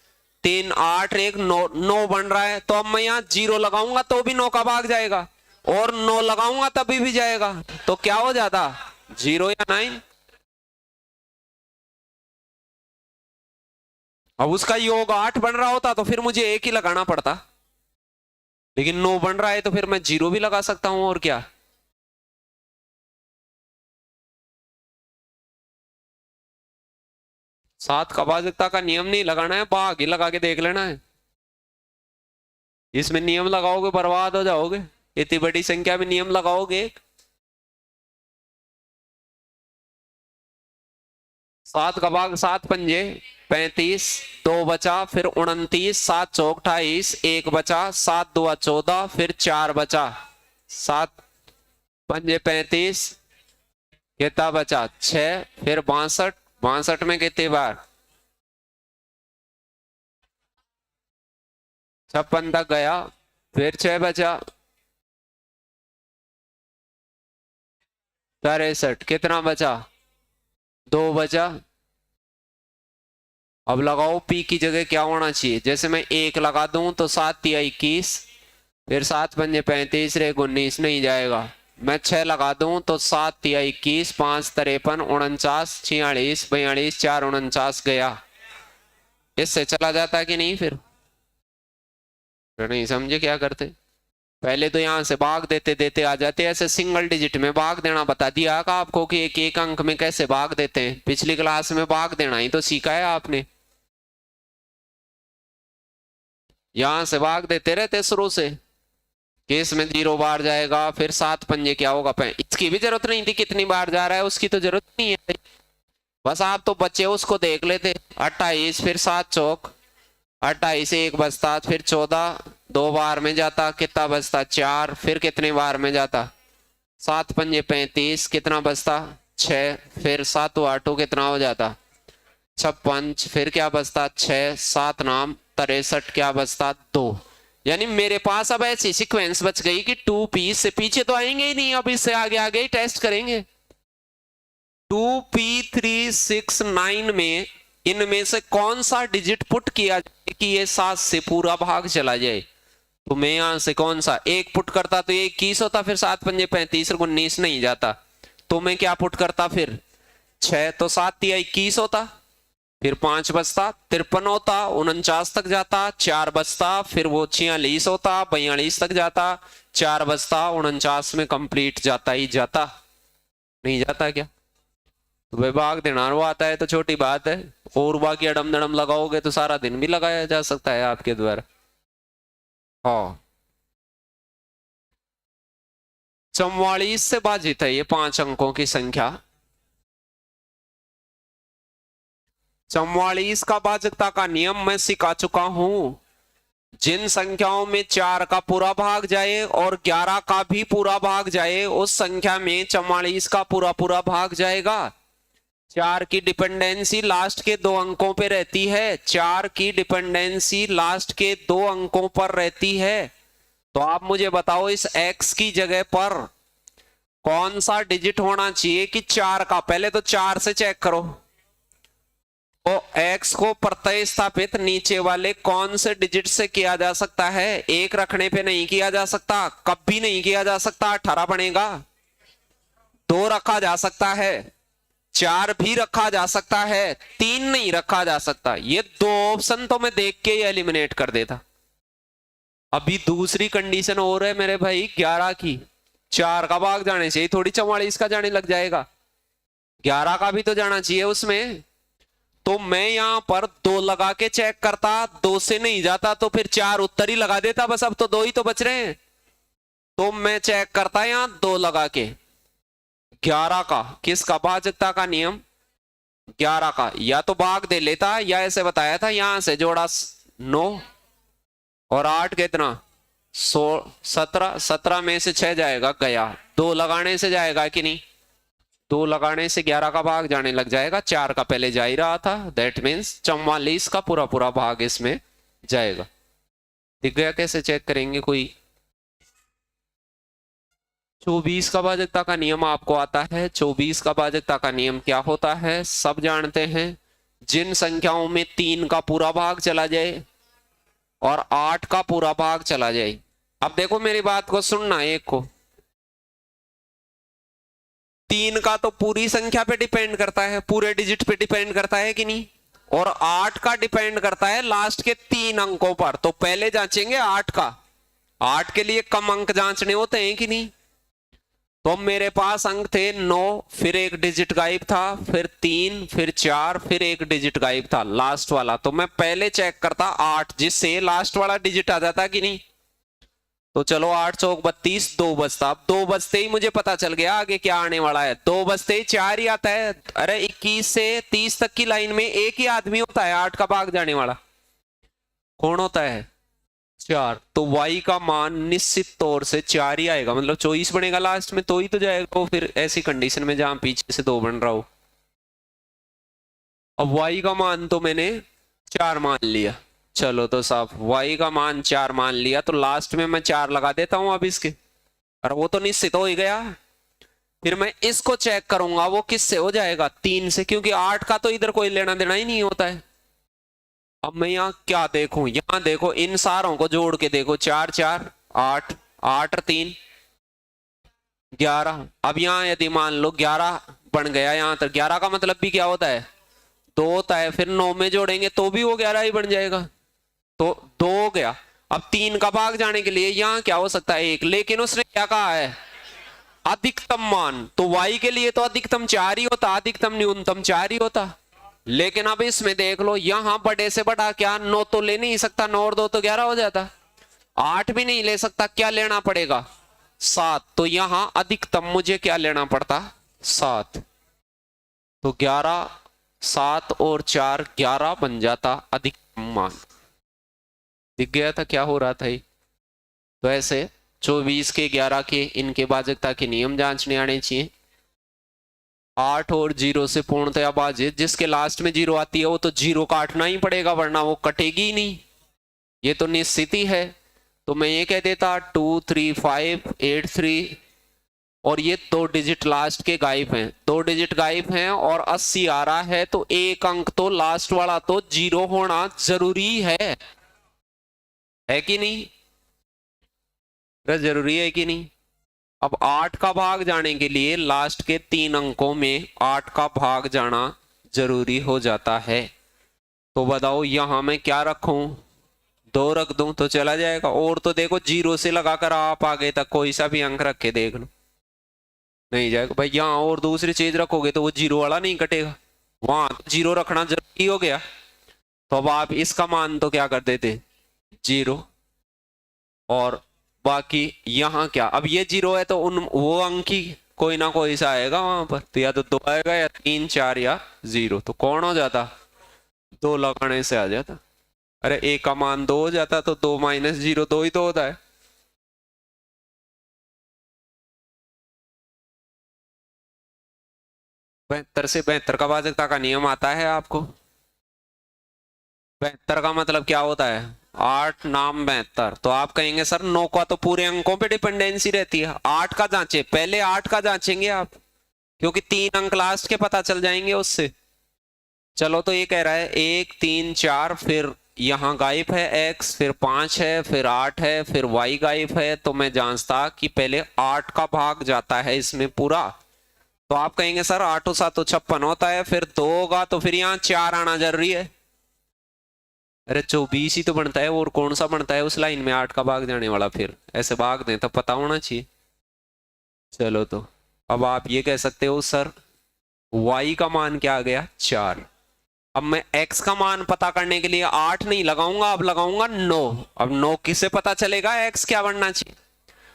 3 8 1 9, 9 बन रहा है, तो अब मैं यहाँ 0 लगाऊंगा तो भी 9 का भाग जाएगा, और 9 लगाऊंगा तभी भी जाएगा, तो क्या हो जाता 0 या 9। अब उसका योग 8 बन रहा होता तो फिर मुझे 1 ही लगाना पड़ता, लेकिन 9 बन रहा है तो फिर मैं 0 भी लगा सकता हूं, और क्या। सात का भाजकता का नियम नहीं लगाना है, भाग ही लगा के देख लेना है। इसमें नियम लगाओगे बर्बाद हो जाओगे, इतनी बड़ी संख्या में नियम लगाओगे। 7 का भाग 7 पंजे 35, 2 बचा, फिर 29, 7 चौक 28, 1 बचा, 7 2 14, फिर 4 बचा, 7 पंजे 35, कितना बचा 6, फिर 62, 62 में कितनी बार 56 तक गया, फिर 6 बचा 63, कितना बचा 2 बचा। अब लगाओ पी की जगह क्या होना चाहिए, जैसे मैं 1 लगा दूं तो 7 या 21, फिर 7 पंजे 35 रे 19 नहीं जाएगा। मैं 6 लगा दूं तो 7 या 21, 5 53, 49, 46, 42, 4 49 गया। इससे चला जाता कि नहीं? फिर नहीं समझे क्या करते, पहले तो यहां से भाग देते देते आ जाते, ऐसे सिंगल डिजिट में भाग देना बता दिया का आपको कि एक एक अंक में कैसे भाग देते हैं, पिछली क्लास में भाग देना ही तो सीखा है आपने। यहां से भाग देते रहते शुरू से, केस में 0 बार जाएगा, फिर 7 पंजे क्या होगा, इसकी भी जरूरत नहीं थी कितनी बार जा रहा है, उसकी तो जरूरत नहीं है, बस आप तो बच्चे उसको देख लेते। 28, फिर 7 चौक 28, 1 बचता, फिर 14 2 बार में जाता, कितना बचता 4, फिर कितने बार में जाता 7 पंजे 35, कितना बचता 6, फिर 7 8 कितना हो जाता 56, फिर क्या बचता 6, 7 नाम 63, क्या बचता 2। यानी मेरे पास अब ऐसी सीक्वेंस बच गई कि 2p, से पीछे तो आएंगे ही नहीं, अब इससे आगे आगे ही टेस्ट करेंगे। 2p 3 6 9 में इनमें से कौन सा डिजिट पुट किया जाए कि ये 7 से पूरा भाग चला जाए, तो मैं यहां से कौन सा 1 पुट करता तो ये 21 होता, फिर 7 पंजे 35 और 19 नहीं जाता, तो मैं क्या पुट करता फिर 6, तो 7 या 21 होता, फिर 5 बचता 53 होता, 49 तक जाता, 4 बचता, फिर वो 46 होता, 42 तक जाता, 4 बचता, 49 में कंप्लीट जाता ही जाता, नहीं जाता क्या? तो विभाग देना वो आता है तो छोटी बात है, और बाकी अडम दड़म लगाओगे तो सारा दिन भी लगाया जा सकता है आपके द्वारा। हाँ 44 से भाजित है ये 5 अंकों की संख्या। 44 का भाजकता का नियम मैं सिखा चुका हूं, जिन संख्याओं में 4 का पूरा भाग जाए और 11 का भी पूरा भाग जाए उस संख्या में 44 का पूरा पूरा भाग जाएगा। 4 की डिपेंडेंसी लास्ट के 2 अंकों पे रहती है, 4 की डिपेंडेंसी लास्ट के 2 अंकों पर रहती है। तो आप मुझे बताओ इस x की जगह पर कौन सा डिजिट होना चाहिए कि 4 का, पहले तो 4 से चेक करो। तो x को प्रतिस्थापित नीचे वाले कौन से डिजिट से किया जा सकता है? 1 रखने पे नहीं किया जा सकता, कभी नहीं किया जा सकता, 18 बनेगा। 2 रखा जा सकता है, 4 भी रखा जा सकता है, 3 नहीं रखा जा सकता। ये 2 ऑप्शन तो मैं देख के ही एलिमिनेट कर देता। अभी दूसरी कंडीशन और है मेरे भाई 11 की, 4 का भाग जाने चाहिए, थोड़ी 44 का जाने लग जाएगा, 11 का भी तो जाना चाहिए उसमें। तो मैं यहां पर 2 लगा के चेक करता, 2 से नहीं जाता तो फिर 4 उत्तर ही लगा देता, बस अब तो 2 ही तो बच रहे हैं। तो मैं चेक करता यहां 2 लगा के 11 का, किसका? भाजकता का नियम 11 का, या तो भाग दे लेता या ऐसे बताया था यहां से जोड़ा 9 और 8 कितना 17, 17 में से 6 जाएगा गया, 2 लगाने से जाएगा कि नहीं? 2 लगाने से 11 का भाग जाने लग जाएगा, 4 का पहले जा ही रहा था, दैट मीन्स 44 का पूरा पूरा भाग इसमें जाएगा। दिख गया कैसे चेक करेंगे? कोई 24 का भाजकता का नियम आपको आता है। 24 का भाजकता का नियम क्या होता है सब जानते हैं। जिन संख्याओं में 3 का पूरा भाग चला जाए और 8 का पूरा भाग चला जाए। अब देखो मेरी बात को सुनना, एक को 3 का तो पूरी संख्या पे डिपेंड करता है, पूरे डिजिट पे डिपेंड करता है कि नहीं, और 8 का डिपेंड करता है लास्ट के 3 अंकों पर। तो पहले जांचेंगे 8 का, 8 के लिए कम अंक जांचने होते हैं कि नहीं। तो मेरे पास अंक थे 9, फिर एक डिजिट गायब था, फिर 3, फिर 4, फिर एक डिजिट गायब था लास्ट वाला। तो मैं पहले चेक करता 8, जिससे लास्ट वाला डिजिट आ जाता कि नहीं। तो चलो 8 चौक 32, 2 बजता। अब 2 बजते ही मुझे पता चल गया आगे क्या आने वाला है। 2 बजते ही 4 ही आता है। अरे 21 से 30 तक की लाइन में एक ही आदमी होता है 8 का भाग जाने वाला, कौन होता है? 4। तो y का मान निश्चित तौर से 4 ही आएगा, मतलब 24 बनेगा लास्ट में, तो ही तो जाएगा वो फिर ऐसी कंडीशन में जहां पीछे से 2 बन रहा हो। अब y का मान तो मैंने 4 मान लिया, चलो तो साहब y का मान 4 मान लिया, तो लास्ट में मैं 4 लगा देता हूं अब इसके, और वो तो निश्चित हो ही गया। फिर मैं इसको चेक करूंगा वो किससे हो जाएगा? 3 से, क्योंकि 8 का तो इधर कोई लेना देना ही नहीं होता है। अब मैं यहाँ क्या देखूं? यहाँ देखो, इन सारों को जोड़ के देखो, 4 4 8, 8 और 3 11। अब यहाँ यदि मान लो 11 बन गया, यहाँ तक 11 का मतलब भी क्या होता है? 2 होता है। फिर 9 में जोड़ेंगे तो भी वो 11 ही बन जाएगा, तो 2 हो गया। अब 3 का भाग जाने के लिए यहाँ क्या हो सकता है? 1, लेकिन उसने क्या कहा है? अधिकतम मान। तो y के लिए तो अधिकतम 4 ही होता, अधिकतम न्यूनतम 4 ही होता। लेकिन अब इसमें देख लो, यहां बड़े से बड़ा क्या 9 तो ले नहीं सकता, 9 और 2 तो 11 हो जाता, 8 भी नहीं ले सकता, क्या लेना पड़ेगा? 7। तो यहां अधिकतम मुझे क्या लेना पड़ता? 7। तो 11, 7 और 4 11 बन जाता अधिकतम मान। दिख गया था क्या हो रहा था ये? तो ऐसे 24 के 11 के इनके भाजकता के नियम जांचने आने चाहिए। 8 और 0 से पूर्णतया भाजित, जिसके लास्ट में 0 आती है वो तो 0 काटना ही पड़ेगा, वरना वो कटेगी ही नहीं, ये तो निश्चित ही है। तो मैं ये कह देता 2 3 5 8 3, और ये 2 डिजिट लास्ट के गायब हैं, 2 डिजिट गायब हैं और 80 आ रहा है, तो एक अंक तो लास्ट वाला तो 0 होना जरूरी है कि नहीं? जरूरी है कि नहीं? अब 8 का भाग जाने के लिए लास्ट के 3 अंकों में 8 का भाग जाना जरूरी हो जाता है। तो बताओ यहां मैं क्या रखूं? 2 रख दूं तो चला जाएगा। और तो देखो 0 से लगाकर आप आगे तक कोई सा भी अंक रख के देख लो, नहीं जाएगा भाई। यहां और दूसरी चीज रखोगे तो वो 0 वाला नहीं कटेगा, वहां 0 रखना जरूरी हो गया। तो अब आप इसका मान तो क्या कर देते? 0। और बाकी यहाँ क्या? अब ये 0 है तो उन वो अंक ही कोई ना कोई सा आएगा वहां पर, तो या तो 2 आएगा या 3 4 या 0। तो कौन हो जाता? 2 लगाने से आ जाता। अरे a का मान 2 हो जाता, तो 2 - 0 2 ही तो होता है। 72 से 72 का भाजकता का नियम आता है आपको? 72 का मतलब क्या होता है? 8 नाम 72। तो आप कहेंगे सर 9 का तो पूरे अंकों पे डिपेंडेंसी रहती है, 8 का जांचे, पहले 8 का जांचेंगे आप, क्योंकि 3 अंक लास्ट के पता चल जाएंगे उससे। चलो तो ये कह रहा है 1 3 4, फिर यहाँ गायब है x, फिर 5 है, फिर 8 है, फिर y गायब है, तो मैं जांचता कि पहले 8 का भाग जाता है इसमें पूरा। तो आप कहेंगे सर 8 और 7 56 होता है, फिर 2 होगा, तो फिर यहाँ 4 आना जरूरी है। अरे 24 ही तो बनता है, और कौन सा बनता है उस लाइन में 8 का भाग जाने वाला? फिर ऐसे भाग दें तो पता होना चाहिए। चलो तो अब आप ये कह सकते हो सर y का मान क्या आ गया? 4। अब मैं x का मान पता करने के लिए 8 नहीं लगाऊंगा, अब लगाऊंगा 9। अब 9 किसे पता चलेगा x क्या बनना चाहिए?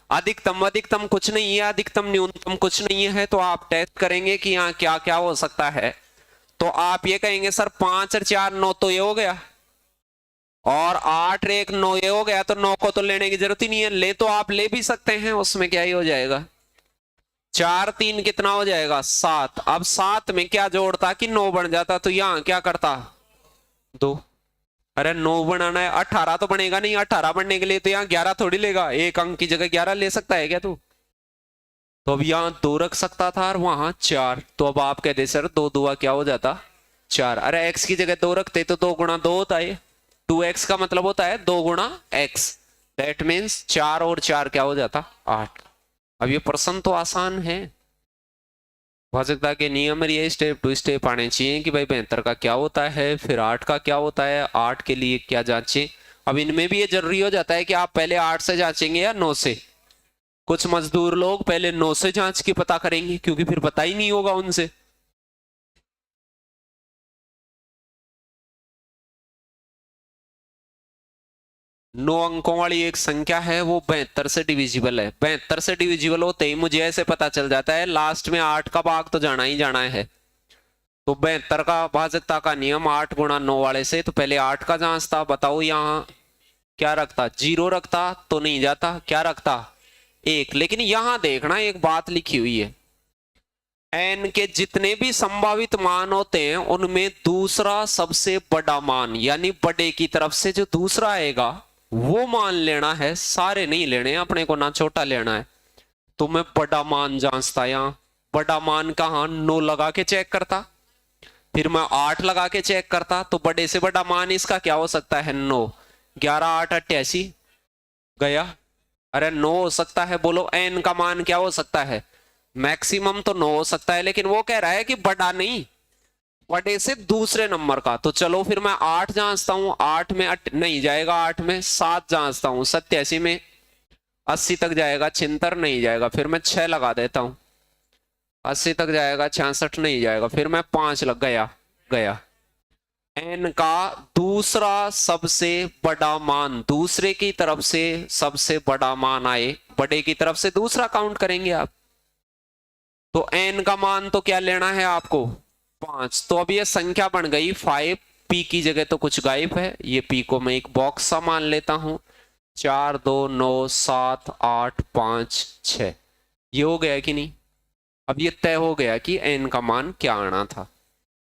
अधिकतम, अधिकतम कुछ नहीं है, अधिकतम न्यूनतम कुछ नहीं है, तो आप टेस्ट करेंगे कि यहाँ क्या क्या हो सकता है। तो आप ये कहेंगे सर 5 और 4 9, तो ये हो गया, और 8 और 1 9, ये हो गया, तो 9 को तो लेने की जरूरत ही नहीं है। ले तो आप ले भी सकते हैं, उसमें क्या ही हो जाएगा। 4 3 कितना हो जाएगा? 7। अब 7 में क्या जोड़ता कि 9 बन जाता, तो यहां क्या करता? 2। अरे 9 बनाना है, 18 तो बनेगा नहीं, 18 बनने के लिए तो यहाँ 11 थोड़ी लेगा, एक अंक की जगह 11 ले सकता है क्या तू? तो अब यहाँ 2 रख सकता था और वहां 4, तो अब आप कहते सर 2 2 क्या हो जाता? 4। अरे x की जगह 2 रखते तो 2 गुणा 2 होता है, 2x का मतलब होता है 2 गुणा x, दैट मीन्स 4 और 4 क्या हो जाता? 8। अब ये प्रश्न तो आसान है, भाजकता के नियम में ये स्टेप टू स्टेप आने चाहिए कि भाई 72 का क्या होता है, फिर 8 का क्या होता है, 8 के लिए क्या जांचें। अब इनमें भी ये जरूरी हो जाता है कि आप पहले 8 से जांचेंगे या 9 से। कुछ मजदूर लोग पहले 9 से जांच के पता करेंगे, क्योंकि फिर पता ही नहीं होगा उनसे। 9 अंकों वाली एक संख्या है, वो 72 से डिविजिबल है। 72 से डिविजिबल होते ही मुझे ऐसे पता चल जाता है लास्ट में 8 का भाग तो जाना ही जाना है। तो 72 का भाजकता का नियम 8 गुणा 9 वाले से, तो पहले 8 का जांचता। बताओ यहाँ क्या रखता? 0 रखता तो नहीं जाता, क्या रखता? 1। लेकिन यहां देखना एक बात लिखी हुई है, n के जितने भी संभावित मान होते हैं उनमें दूसरा सबसे बड़ा मान, यानी बड़े की तरफ से जो दूसरा आएगा वो मान लेना है, सारे नहीं लेने, अपने को ना छोटा लेना है। तो मैं बड़ा मान जांचता, यहाँ बड़ा मान कहाँ? 9 लगा के चेक करता, फिर मैं 8 लगा के चेक करता, तो बड़े से बड़ा मान इसका क्या हो सकता है? 9। 11 8 88 गया। अरे 9 हो सकता है, बोलो n का मान क्या हो सकता है? मैक्सिमम तो 9 हो सकता है, लेकिन वो कह रहा है कि बड़ा नहीं, बड़े से दूसरे नंबर का। तो चलो फिर मैं 8 जांचता हूं, 8 में नहीं जाएगा, 8 में 7 जांचता हूं, 87 में 80 तक जाएगा, 76 नहीं जाएगा, फिर मैं 6 लगा देता हूं, 80 तक जाएगा, 66 नहीं जाएगा, फिर मैं 5 लग गया गया। n का दूसरा सबसे बड़ा मान, दूसरे की तरफ से सबसे बड़ा मान आए, बड़े की तरफ से दूसरा काउंट करेंगे आप। तो n का मान तो क्या लेना है आपको? 5। तो अब ये संख्या बन गई 5। p की जगह तो कुछ गायब है, ये p को मैं एक बॉक्स सा मान लेता हूं। 4 2 9 7 8 5 6, ये हो गया कि नहीं? अब ये तय हो गया कि n का मान क्या आना था।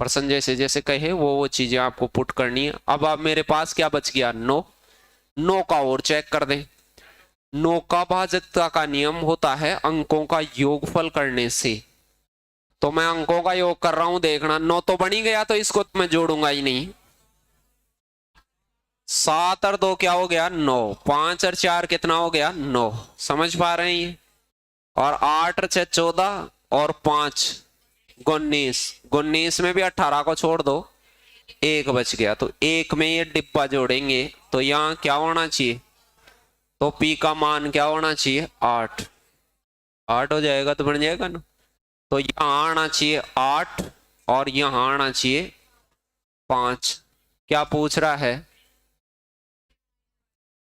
प्रश्न जैसे जैसे कहे वो चीजें आपको पुट करनी है। अब आप मेरे पास क्या बच गया? 9। 9 का और चेक कर दें। 9 का भाजकता का नियम होता है अंकों का योगफल करने से, तो मैं अंकों का योग कर रहा हूं, देखना 9 तो बन ही गया, तो इसको मैं जोड़ूंगा ही नहीं। 7 और 2 क्या हो गया? 9। 5 और 4 कितना हो गया? 9। समझ पा रहे हैं ये? और 8 और 6 14, और 5 19। 19 में भी 18 को छोड़ दो, 1 बच गया, तो 1 में ये डिब्बा जोड़ेंगे, तो यहाँ क्या होना चाहिए? तो p का मान क्या होना चाहिए? 8। 8 हो जाएगा तो बन जाएगा ना। तो यहाँ आना चाहिए 8, और यहाँ आना चाहिए 5। क्या पूछ रहा है?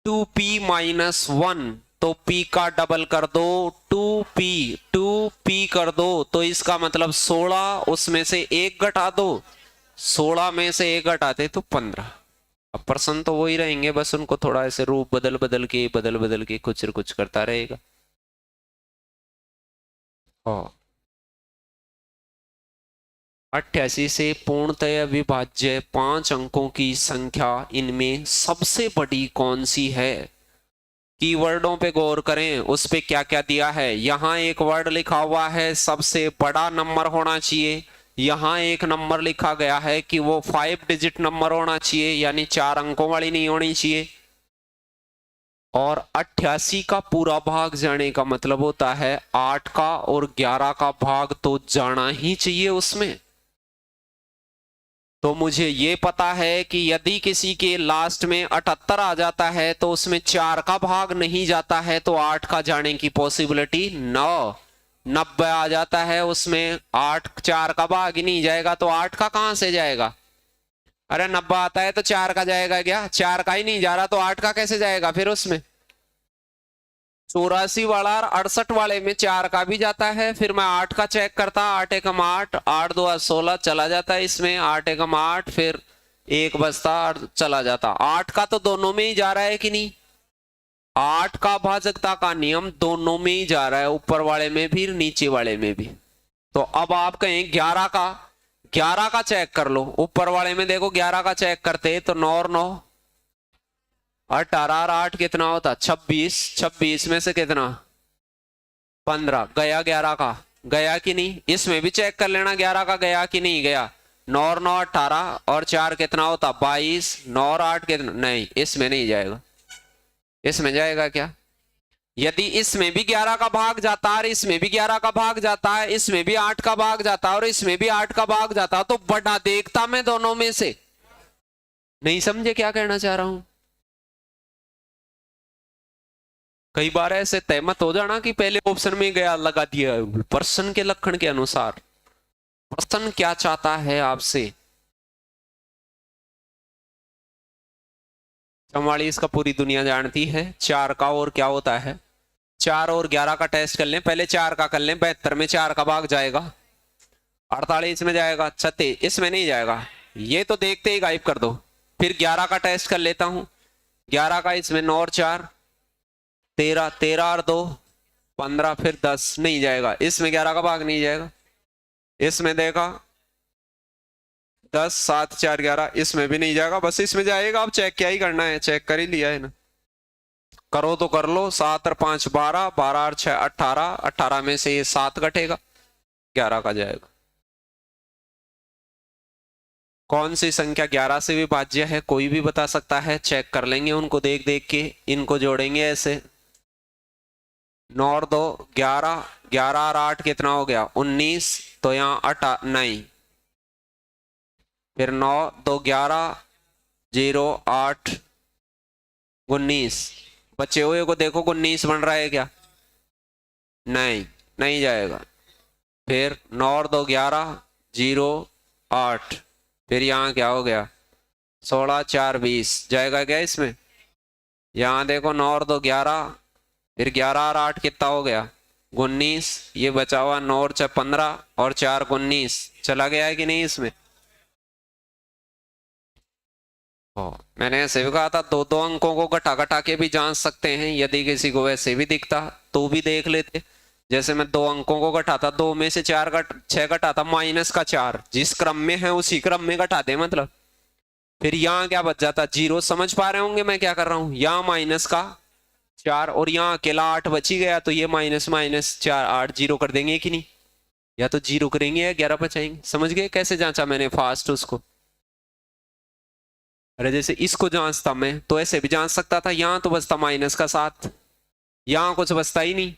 2p माइनस 1, तो p का डबल कर दो, 2p कर दो, तो इसका मतलब 16, उसमें से 1 घटा दो, 16 में से 1 घटाते तो 15। अब प्रश्न तो वही रहेंगे, बस उनको थोड़ा ऐसे रूप बदल बदल के कुछ करता रहेगा। हाँ। 88 से पूर्णतः विभाज्य 5 अंकों की संख्या इनमें सबसे बड़ी कौन सी है? कीवर्डों पे गौर करें, उस पे क्या क्या दिया है। यहां एक वर्ड लिखा हुआ है सबसे बड़ा नंबर होना चाहिए, यहां एक नंबर लिखा गया है कि वो 5 डिजिट नंबर होना चाहिए, यानी 4 अंकों वाली नहीं होनी चाहिए। और 88 का पूरा भाग जाने का मतलब होता है 8 का और 11 का भाग तो जाना ही चाहिए उसमें। तो मुझे ये पता है कि यदि किसी के लास्ट में 78 आ जाता है तो उसमें 4 का भाग नहीं जाता है, तो 8 का जाने की पॉसिबिलिटी 9। 90 आ जाता है उसमें 8 4 का भाग ही नहीं जाएगा, तो 8 का कहां से जाएगा? अरे 90 आता है तो 4 का जाएगा क्या? 4 का ही नहीं जा रहा तो 8 का कैसे जाएगा फिर उसमें? 84 वाला और 68 वाले में 4 का भी जाता है, फिर मैं 8 का चेक करता, 8 एकम 8, 8 2 16 चला जाता है इसमें, 8 एकम 8, फिर एक बचता और चला जाता। 8 का तो दोनों में ही जा रहा है कि नहीं? 8 का भाजकता का नियम दोनों में ही जा रहा है, ऊपर वाले में भी नीचे वाले में भी। तो अब आप कहें 11 का चेक कर लो, ऊपर वाले में देखो 11 का चेक करते तो 9 और 9 18 और 8 कितना होता? 26। 26 में से कितना? 15 गया। 11 का गया कि नहीं? इसमें भी चेक कर लेना 11 का गया कि नहीं गया। 9 और 9 18 और 4 कितना होता? 22। 9 और 8 कितना? नहीं, इसमें नहीं जाएगा। इसमें जाएगा क्या? यदि इसमें भी 11 का भाग जाता है, इसमें भी 11 का भाग जाता है, इसमें भी 8 का भाग जाता है और इसमें भी 8 का भाग जाता है, तो बड़ा देखता मैं दोनों में से। नहीं समझे क्या कहना चाह रहा हूं? कई बार ऐसे तहमत हो जाना कि पहले ऑप्शन में गया लगा दिया प्रश्न के लक्षण के अनुसार। प्रश्न क्या चाहता है आपसे? 44 का पूरी दुनिया जानती है। 4 का और क्या होता है? 4 और 11 का टेस्ट कर लें, पहले 4 का कर लें। 72 में 4 का भाग जाएगा, 48 में जाएगा, 36 इसमें नहीं जाएगा, ये तो देखते ही गायब कर दो। फिर 11 का टेस्ट कर लेता हूं। 11 का इसमें 9 और 4 13, 13 और 2 15, फिर 10 नहीं जाएगा, इसमें 11 का भाग नहीं जाएगा। इसमें देखा 10 7 4 11, इसमें भी नहीं जाएगा, बस इसमें जाएगा। अब चेक क्या ही करना है, चेक कर ही लिया है ना, करो तो कर लो। 7 और 5 12, 12 और 6 18, 18 में से ये 7 घटेगा, 11 का जाएगा। कौन सी संख्या 11 से विभाज्य है कोई भी बता सकता है, चेक कर लेंगे उनको देख देख के। इनको जोड़ेंगे ऐसे, 9 और 2 11, 11 और 8 कितना हो गया? 19, तो यहाँ 8 नहीं, फिर 9 2 11 0 8 19, बचे हुए को देखो 19 बन रहा है क्या? नहीं, नहीं जाएगा। फिर 9 और 2 11 0 8, फिर यहाँ क्या हो गया? 16 4 20 जाएगा क्या इसमें? यहाँ देखो 9 और 2 11, फिर 11 और 8 कितना हो गया? 19, ये बचा हुआ 9 और 6 15 और 4 19, चला गया है कि नहीं इसमें? मैंने ऐसे भी कहा था 2-2 अंकों को घटा घटा के भी जांच सकते हैं, यदि किसी को वैसे भी दिखता तो भी देख लेते। जैसे मैं 2 अंकों को घटाता, 2 में से 6 घटाता, माइनस का 4 जिस क्रम में है उसी क्रम में घटाते मतलब। फिर यहाँ क्या बच जाता? 0। समझ पा रहे होंगे मैं क्या कर रहा हूं? यहाँ माइनस का 4 और यहाँ अकेला 8 बची गया, तो ये माइनस माइनस 4 8 0 कर देंगे कि नहीं? या तो 0 करेंगे या 11 बचाएंगे। समझ गए कैसे जांचा मैंने फास्ट उसको? अरे जैसे इसको जांचता मैं तो ऐसे भी जांच सकता था, यहां तो बचता माइनस का 7, यहां कुछ बचता ही नहीं,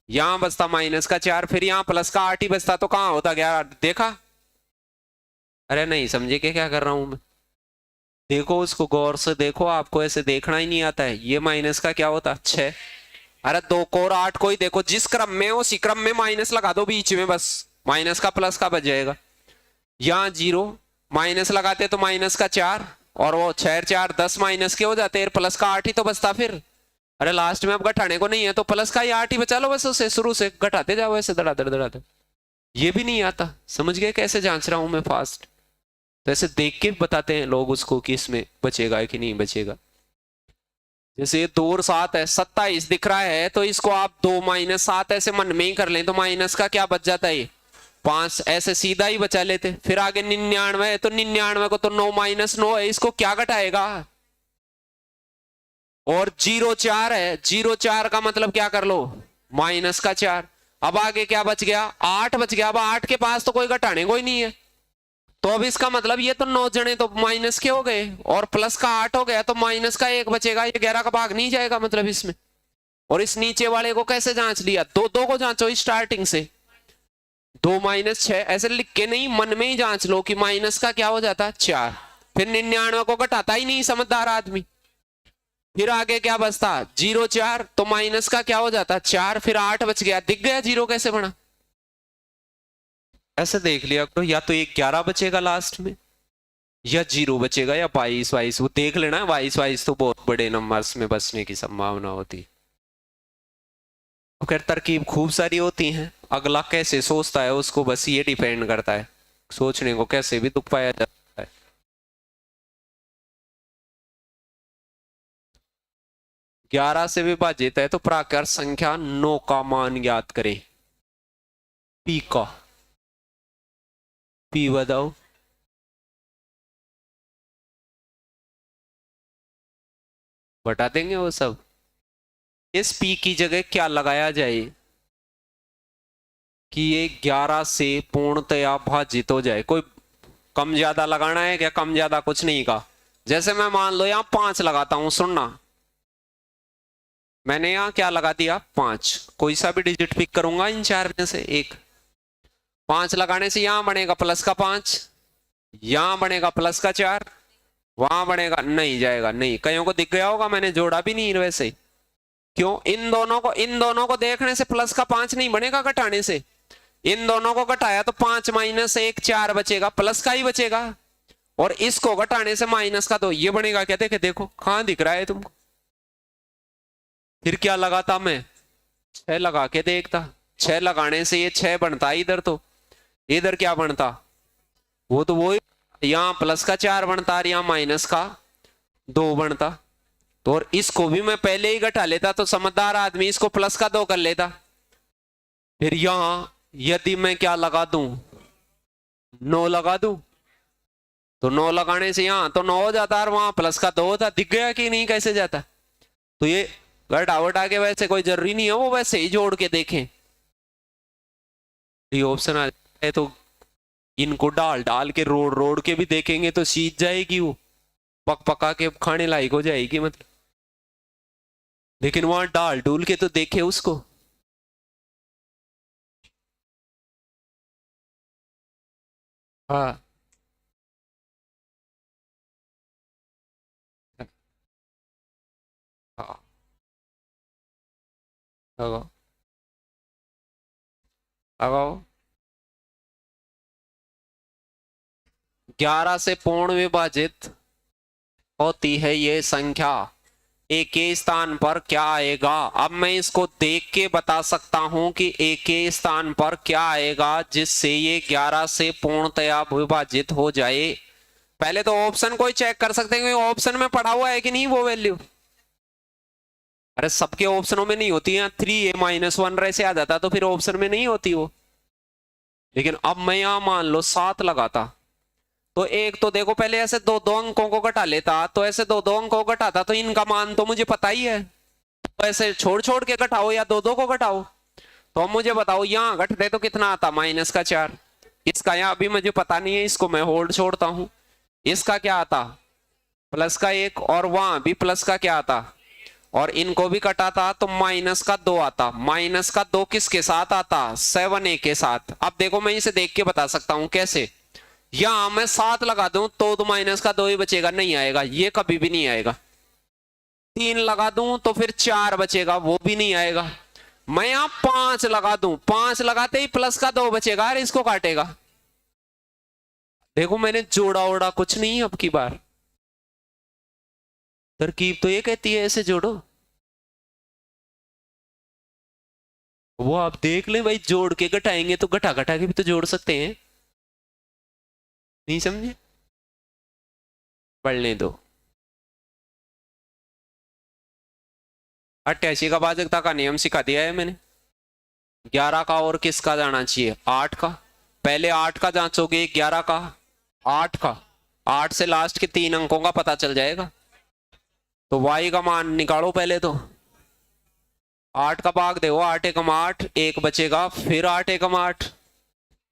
यहां बचता माइनस का 4, फिर यहां प्लस का 8 ही बचता, तो कहां होता 11? देखा? अरे नहीं समझे क्या कर रहा हूं मैं? देखो उसको गौर से देखो, आपको ऐसे देखना ही नहीं आता है। ये माइनस का क्या होता? 6। अरे 2 को और 8 को ही देखो, जिस क्रम में उसी क्रम में माइनस लगा दो बीच में, बस माइनस का प्लस का बच जाएगा। यहाँ 0 माइनस लगाते तो माइनस का 4 और वो 6 4 10 माइनस के हो जाते, प्लस का 8 ही तो बचता फिर। अरे लास्ट में अब घटाने को नहीं है तो प्लस का ही 8 ही बचा लो, बस उसे शुरू से घटाते जाओ ऐसे धड़ाधड़ धड़ाधड़। ये भी नहीं आता। समझ गए कैसे जांच रहा हूं मैं फास्ट? तो ऐसे देख के बताते हैं लोग उसको कि इसमें बचेगा कि नहीं बचेगा। जैसे 2 और 7 है, 27 दिख रहा है तो इसको आप 2 - 7 ऐसे मन में ही कर लें तो माइनस का क्या बच जाता है? 5 ऐसे सीधा ही बचा लेते। फिर आगे 99 है, तो 99 को तो 9 माइनस 9 है, इसको क्या घटाएगा? और 0,4 है, 0,4 का मतलब क्या कर लो, माइनस का 4। अब आगे क्या बच गया, 8 बच गया। अब 8 के पास तो कोई घटाने को ही नहीं है, तो अब इसका मतलब ये तो 9 जने तो माइनस के हो गए और प्लस का 8 हो गया, तो माइनस का 1 बचेगा, ये 11 का भाग नहीं जाएगा मतलब इसमें। और इस नीचे वाले को कैसे जांच लिया, 2 को जांचो स्टार्टिंग से, 2 माइनस 6 ऐसे लिख के नहीं, मन में ही जांच लो कि माइनस का क्या हो जाता, 4। फिर 99 को घटाता ही नहीं समझदार आदमी। फिर आगे क्या बचता, 0,4, तो माइनस का क्या हो जाता, 4। फिर 8 बच गया, दिख गया 0 कैसे बना। ऐसे देख लिया करो, या तो एक 11 बचेगा लास्ट में, या 0 बचेगा, या 22 वो देख लेना। 22 तो बहुत बड़े नंबर्स में बचने की संभावना होती। खैर तरकीब खूब सारी होती हैं, अगला कैसे सोचता है उसको बस ये डिपेंड करता है, सोचने को कैसे भी तुक पाया जाता है। ग्यारह से विभाजित है तो प्राकृत संख्या 9 का मान ज्ञात करें। पी का, पी बताओ। बता देंगे वो सब। इस पी की जगह क्या लगाया जाए कि ये 11 से पूर्णतया भाजित हो जाए। कोई कम ज्यादा लगाना है क्या, कम ज्यादा कुछ नहीं का। जैसे मैं मान लो यहां 5 लगाता हूं, सुनना, मैंने यहां क्या लगा दिया 5, कोई सा भी डिजिट पिक करूंगा इन 4 में से एक। 5 लगाने से यहां बनेगा प्लस का 5, यहां बनेगा प्लस का 4, वहां बनेगा, नहीं जाएगा, नहीं, कईयों को दिख गया होगा मैंने जोड़ा भी नहीं वैसे। क्यों, इन दोनों को देखने से प्लस का 5 नहीं बनेगा घटाने से। इन दोनों को घटाया तो 5 माइनस 1 4 बचेगा, प्लस का ही बचेगा। और इसको घटाने से माइनस का 2 ये बनेगा क्या, देखे देखो कहां दिख रहा है तुमको। फिर क्या लगाता मैं, 6 लगा के देखता, 6 लगाने से ये 6 बनता, इधर तो इधर क्या बनता, वो तो वो यहां प्लस का 4 बनता और यहां माइनस का 2 बनता। तो और इसको भी मैं पहले ही घटा लेता तो समझदार आदमी इसको प्लस का 2 कर लेता। फिर यहां यदि मैं क्या लगा दूं, 9 लगा दूं, तो 9 लगाने से यहां तो 9 हो जाता और वहां प्लस का 2 होता। दिख गया कि नहीं कैसे जाता। तो ये घटा वटा के वैसे कोई जरूरी नहीं है, वो वैसे ही जोड़ के देखें। ये ऑप्शन आ जाए तो इनको डाल डाल के रोड रोड के भी देखेंगे तो सीज जाएगी, वो पक पका के खाने लायक हो जाएगी मतलब। लेकिन वहां डाल डूल के तो देखे उसको। हाँ हाँ, लगाओ लगाओ। 11 से पूर्ण विभाजित होती है ये संख्या, एक के स्थान पर क्या आएगा। अब मैं इसको देख के बता सकता हूं कि एक के स्थान पर क्या आएगा जिससे ये 11 से पूर्णतया विभाजित हो जाए। पहले तो ऑप्शन को ही चेक कर सकते हैं, ऑप्शन में पढ़ा हुआ है कि नहीं वो वैल्यू। अरे सबके ऑप्शनों में नहीं होती है, 3a-1 ऐसे आ जाता तो फिर ऑप्शन में नहीं होती वो। लेकिन अब मैं यहां मान लो 7 लगाता, तो एक तो देखो पहले ऐसे 2-2 अंकों को घटा लेता, तो ऐसे 2-2 अंकों को घटाता तो इनका मान तो मुझे पता ही है, तो ऐसे छोड़ छोड़ के घटाओ या 2-2 को घटाओ। तो अब मुझे बताओ यहां घटते तो कितना आता, माइनस का 4। इसका यहां अभी मुझे पता नहीं है, इसको मैं होल्ड छोड़ता हूं। इसका क्या आता, प्लस का 1, और वहां भी प्लस का क्या आता, और इनको भी कटाता तो माइनस का 2 आता। माइनस का 2 किसके साथ आता, 7a के साथ। अब देखो मैं इसे देख के बता सकता हूं कैसे, यहां मैं 7 लगा दूं तो माइनस का 2 ही बचेगा, नहीं आएगा, ये कभी भी नहीं आएगा। 3 लगा दूं तो फिर 4 बचेगा, वो भी नहीं आएगा। मैं यहां 5 लगा दूं, 5 लगाते ही प्लस का 2 बचेगा और इसको काटेगा। देखो मैंने जोड़ा ओड़ा कुछ नहीं अब की बार, तरकीब तो ये कहती है ऐसे जोड़ो। वो आप देख लें भाई, जोड़ के घटाएंगे तो घटा घटा के भी तो जोड़ सकते हैं, नहीं समझे, पढ़ने दो। 88 का भाजकता का नियम सिखा दिया है मैंने। 11 का और किसका जाना चाहिए, 8 का। पहले 8 का जांचोगे, 11 का, 8 का, 8 से लास्ट के 3 अंकों का पता चल जाएगा। तो y का मान निकालो पहले तो, 8 का भाग दो, 8 एकम 8, 1 बचेगा, फिर 8 एकम 8,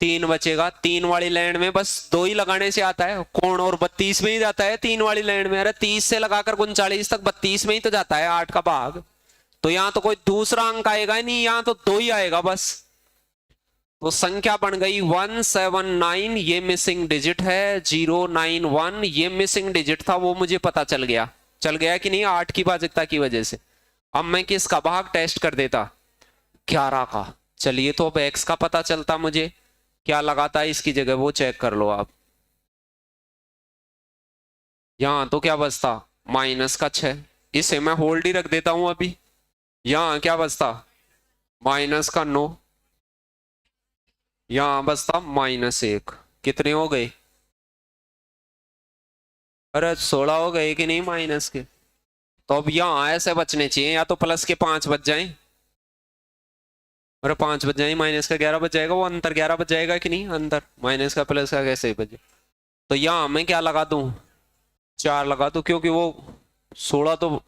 3 बचेगा। 3 वाली लाइन में बस 2 ही लगाने से आता है, कोण और 32 में ही जाता है 3 वाली लाइन में। अरे 30 से लगाकर 39 तक 32 में ही तो जाता है 8 का भाग। तो यहां तो कोई दूसरा अंक आएगा ही नहीं, यहां तो 2 ही आएगा बस। तो संख्या बन गई 179, ये मिसिंग डिजिट है। 091 ये मिसिंग डिजिट था, वो मुझे पता चल गया। चल गया कि नहीं 8 की भाजकता की वजह से। अब मैं किसका भाग टेस्ट कर देता, 11 का। चलिए तो अब x का पता चलता मुझे, क्या लगाता है इसकी जगह वो चेक कर लो आप। यहां तो क्या बचता, माइनस का 6, इसे मैं होल्ड ही रख देता हूं अभी। यहां क्या बचता, माइनस का 9, यहां बचता -1। कितने हो गए, अरे 16 हो गए कि नहीं माइनस के। तो अब यहां ऐसे बचने चाहिए, या तो प्लस के 5 बच जाएं, अरे 5 बच जाए, माइनस का 11 बच जाएगा, वो अंतर 11 बच जाएगा कि नहीं, अंतर माइनस का प्लस का कैसे बचे। तो यहां मैं क्या लगा दूं, 4 लगा दूं, क्योंकि वो 16 तो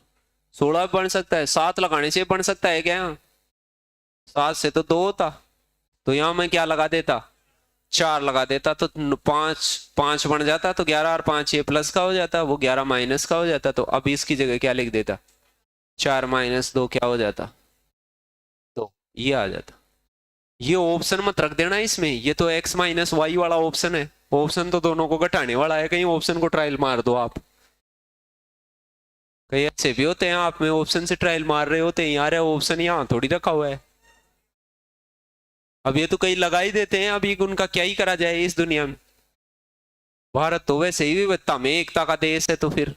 16 बन सकता है, 7 लगाने से बन सकता है क्या, यहाँ 7 से तो 2 होता। तो यहां मैं क्या लगा देता, 4 लगा देता, तो 5 बन जाता। तो 11 और 5 ये प्लस का हो जाता, वो 11 माइनस का हो जाता। तो अब इसकी जगह क्या लिख देता, 4 - 2 क्या हो जाता, तो ये आ जाता। ये ऑप्शन मत रख देना इसमें, ये तो x - y वाला ऑप्शन है, ऑप्शन तो दोनों को घटाने वाला है। कहीं ऑप्शन को ट्रायल मार दो आप, कहीं ऐसे भी होते हैं आप में ऑप्शन से ट्रायल मार रहे होते हैं, यार ऑप्शन यहाँ थोड़ी रखा हुआ है। अब ये तो कहीं लगा ही देते हैं, अभी उनका क्या ही करा जाए इस दुनिया में। भारत तो वैसे ही विविधता में एकता का देश है, तो फिर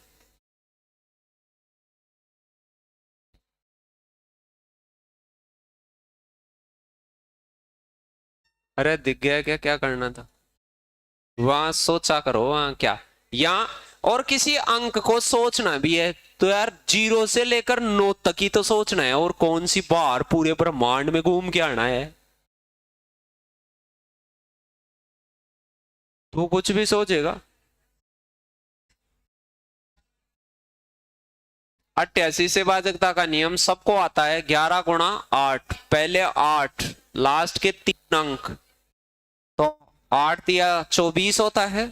अरे दिख गया क्या, क्या करना था, वहां सोचा करो, वहां क्या, यहाँ और किसी अंक को सोचना भी है तो यार 0 से लेकर 9 तक ही तो सोचना है, और कौन सी बार पूरे ब्रह्मांड में घूम के आना है, तो कुछ भी सोचेगा। 88 से भाजकता का नियम सबको आता है, 11 गुणा 8, पहले 8 लास्ट के 3 अंक, तो 8 या 24 होता है,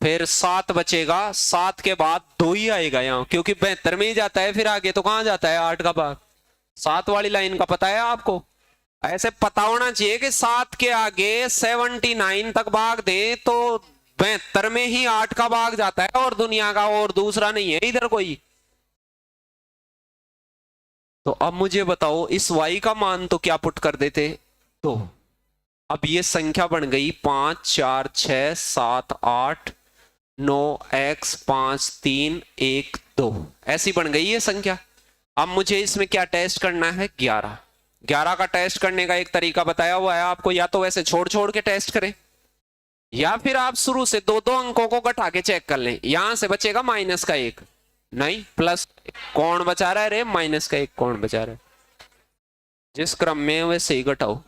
फिर 7 बचेगा, 7 के बाद 2 ही आएगा यहाँ, क्योंकि 72 में ही जाता है, फिर आगे तो कहां जाता है 8 का भाग। 7 वाली लाइन का पता है आपको, ऐसे पता होना चाहिए कि 7 के आगे 79 तक भाग दे तो 72 में ही 8 का भाग जाता है, और दुनिया का और दूसरा नहीं है इधर कोई। तो अब मुझे बताओ इस y का मान तो क्या पुट कर देते, तो अब ये संख्या बन गई 5 4 6 7 8 9 x 5 3 1 2, ऐसी बन गई ये संख्या। अब मुझे इसमें क्या टेस्ट करना है, 11 का टेस्ट करने का एक तरीका बताया हुआ है आपको, या तो वैसे छोड़ छोड़ के टेस्ट करें, या फिर आप शुरू से 2 अंकों को घटा के चेक कर लें। यहां से बचेगा -1, नहीं प्लस, कौन बचा रहा है रे, -1 कौन बचा रहा है, जिस क्रम में वैसे ही घटाओ।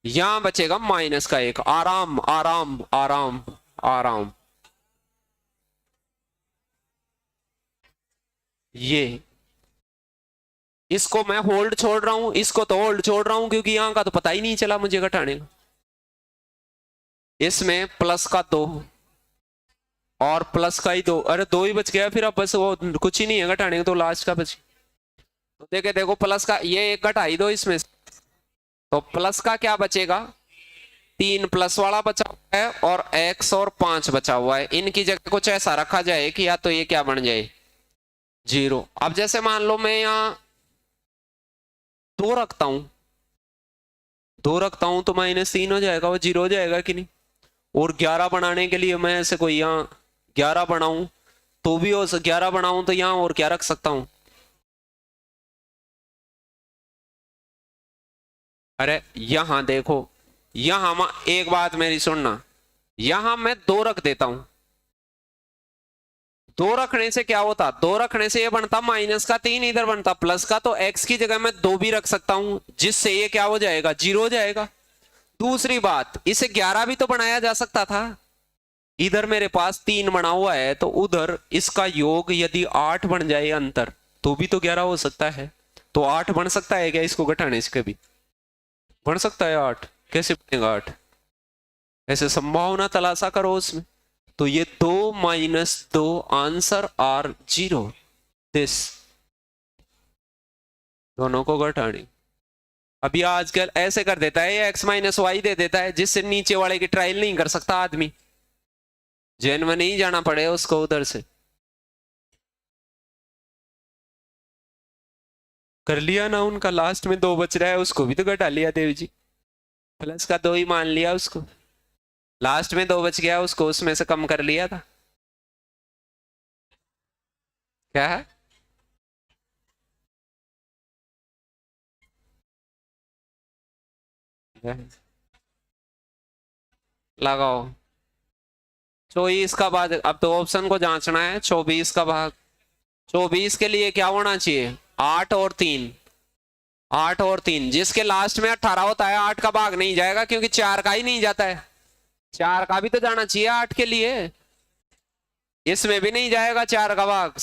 यहां बचेगा -1, आराम आराम आराम आराम, ये इसको मैं होल्ड छोड़ रहा हूं, इसको तो होल्ड छोड़ रहा हूं, क्योंकि यहां का तो पता ही नहीं चला मुझे घटाने का। इसमें प्लस का 2 और प्लस का ही 2, अरे 2 ही बच गया, फिर अब बस वो कुछ ही नहीं है घटाने का, तो लास्ट का बच। तो देखे देखो प्लस का ये एक घटा ही दो इसमें, तो प्लस का क्या बचेगा, 3 प्लस वाला बचा हुआ है, और x और 5 बचा हुआ है। इनकी जगह कुछ ऐसा रखा जाए कि या तो ये क्या बन जाए, 0। अब जैसे मान लो मैं यहाँ 2 रखता हूं, 2 रखता हूं तो -3 हो जाएगा, वो 0 हो जाएगा कि नहीं। और 11 बनाने के लिए मैं ऐसे कोई यहाँ 11 बनाऊं तो भी हो, 11 बनाऊं तो यहाँ और क्या रख सकता हूं, अरे यहां देखो, यहां एक बात मेरी सुनना, यहां मैं 2 रख देता हूं, 2 रखने से क्या होता, 2 रखने से ये बनता -3, इधर बनता प्लस का, तो x की जगह मैं 2 भी रख सकता हूं, जिससे ये क्या हो जाएगा, 0 हो जाएगा। दूसरी बात, इसे 11 भी तो बनाया जा सकता था। इधर मेरे पास 3 बना हुआ है, तो उधर इसका योग यदि 8 बन जाए अंतर, तो भी तो 11 हो सकता है। तो 8 बन सकता है क्या इसको घटाने से? कभी बन सकता है 8? कैसे बनेगा 8? ऐसे संभावना तलाशा करो उसमें। तो ये 2 - 2 आंसर आर 0। दिस दोनों को घटानी। अभी आजकल ऐसे कर देता है, x - y दे देता है, जिससे नीचे वाले की ट्रायल नहीं कर सकता आदमी। जैन में नहीं जाना पड़े उसको उधर से। कर लिया ना उनका, लास्ट में 2 बच रहा है, उसको भी तो घटा लिया देव जी। प्लस का 2 ही मान लिया उसको, लास्ट में 2 बच गया, उसको उसमें से कम कर लिया था। क्या है? लगाओ 24 का भाग। अब तो ऑप्शन को जांचना है। 24 का भाग, 24 के लिए क्या होना चाहिए? 8 और 3। 8 और 3, जिसके लास्ट में 18 होता है, 8 का भाग नहीं जाएगा, क्योंकि 4 का ही नहीं जाता है। 4 का भी तो जाना चाहिए 8 के लिए, इसमें भी नहीं जाएगा 4 का भाग।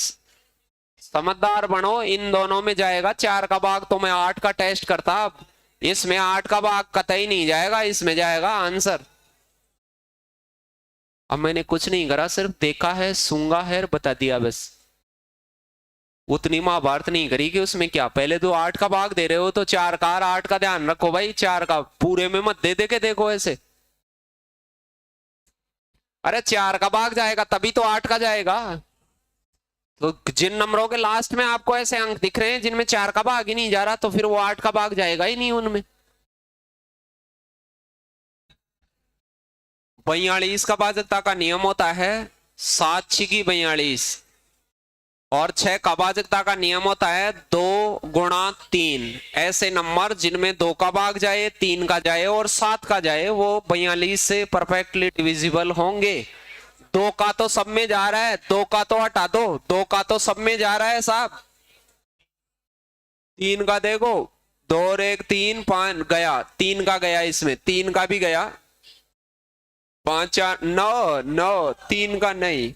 समझदार बनो, इन दोनों में जाएगा 4 का भाग, तो मैं 8 का टेस्ट करता। अब इसमें 8 का भाग कतई नहीं जाएगा, इसमें जाएगा आंसर। अब मैंने कुछ नहीं करा, सिर्फ देखा है, सूंगा है, बता दिया बस। उतनी महाभारत नहीं करी कि उसमें क्या। पहले तो 8 का भाग दे रहे हो तो 4 का और 8 का ध्यान रखो भाई, 4 का पूरे में मत दे दे के देखो ऐसे। अरे 4 का भाग जाएगा तभी तो 8 का जाएगा। तो जिन नंबरों के लास्ट में आपको ऐसे अंक दिख रहे हैं जिनमें 4 का भाग ही नहीं जा रहा, तो फिर वो 8 का भाग जाएगा ही नहीं उनमें। 42 का भाजकता का नियम होता है 7×6=42, और 6 का भाजकता का नियम होता है 2×3। ऐसे नंबर जिनमें 2 का भाग जाए, 3 का जाए और 7 का जाए, वो 42 से परफेक्टली डिविजिबल होंगे। 2 का तो सब में जा रहा है, 2 का तो हटा दो, 2 का तो सब में जा रहा है साहब। 3 का देखो, 2 और 1 3, 5 गया, 3 का गया, इसमें 3 का भी गया, 5 4 9 9, 3 का नहीं।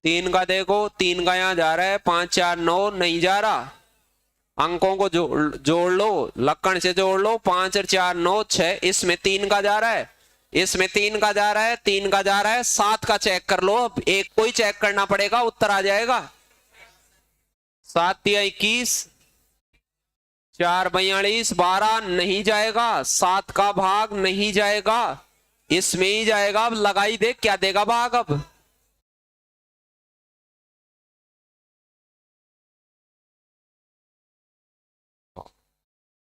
3 का देखो, 3 का यहां जा रहा है, 5 4 9 नहीं जा रहा। अंकों को जोड़ लो, लक्कड़ से जोड़ लो, 5 और 4 9 6, इसमें 3 का जा रहा है, इसमें 3 का जा रहा है, 3 का जा रहा है, 7 का चेक कर लो। अब एक को ही चेक करना पड़ेगा, उत्तर आ जाएगा। 7 या 21, 4 42, 12 नहीं जाएगा, 7 का भाग नहीं जाएगा, इसमें ही जाएगा। अब लगाई दे क्या देगा भाग। अब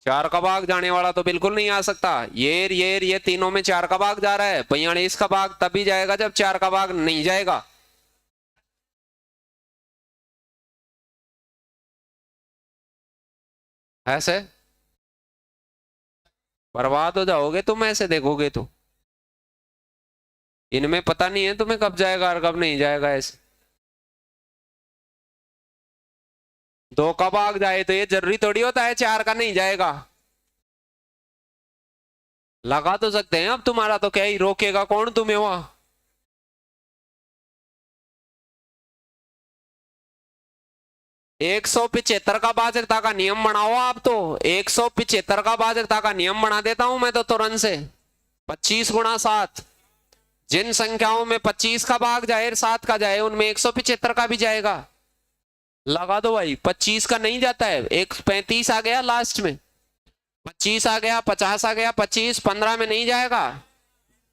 4 का भाग जाने वाला तो बिल्कुल नहीं आ सकता। ये तीनों में 4 का भाग जा रहा है, 42 का भाग तभी जाएगा जब 4 का भाग नहीं जाएगा। ऐसे बर्बाद हो जाओगे तुम, ऐसे देखोगे तो। इनमें पता नहीं है तुम्हें कब जाएगा और कब नहीं जाएगा। ऐसे 2 का भाग जाए तो ये जरूरी थोड़ी होता है 4 का नहीं जाएगा। लगा तो सकते हैं, अब तुम्हारा तो क्या ही रोकेगा कौन तुम्हें वहां। 175 का भाजकता का नियम बनाओ आप तो। 175 का भाजकता का नियम बना देता हूं मैं तो तुरंत से। 25×7, जिन संख्याओं में 25 का भाग जाए 7 का जाए, उनमें 175 का भी जाएगा। लगा दो भाई, 25 का नहीं जाता है, एक 35 आ गया लास्ट में, 25 आ गया, 50 आ गया, 25 15 में नहीं जाएगा।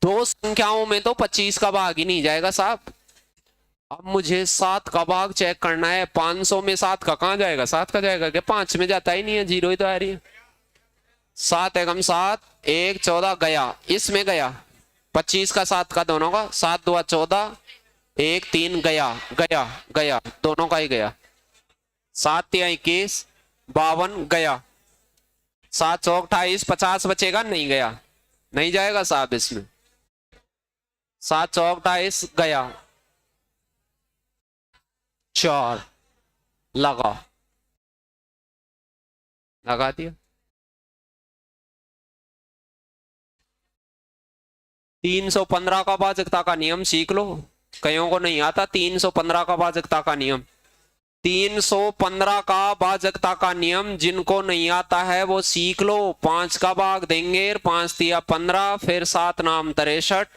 2 संख्याओं में तो 25 का भाग ही नहीं जाएगा साहब। अब मुझे 7 का भाग चेक करना है। 500 में 7 का कहां जाएगा? 7 का जाएगा क्या? 5 में जाता ही नहीं है, 0 ही तो आ रही है। 7 एकम 7, 1 14 गया, इसमें गया 25 का 7 का दोनों का, 7 2 14, 1 3 गया गया गया, दोनों का ही गया। 7 3 21, 52 गया, 7 4 28, 50 बचेगा, नहीं गया, नहीं जाएगा साहब इसमें। 7 4 28 गया, 4 लगा दिया। 315 का भाजकता का नियम सीख लो, कईयों को नहीं आता 315 का भाजकता का नियम। 315 का भाजकता का नियम जिनको नहीं आता है वो सीख लो। 5 का भाग देंगे, 5 दिया 15, फिर 7 नाम 63।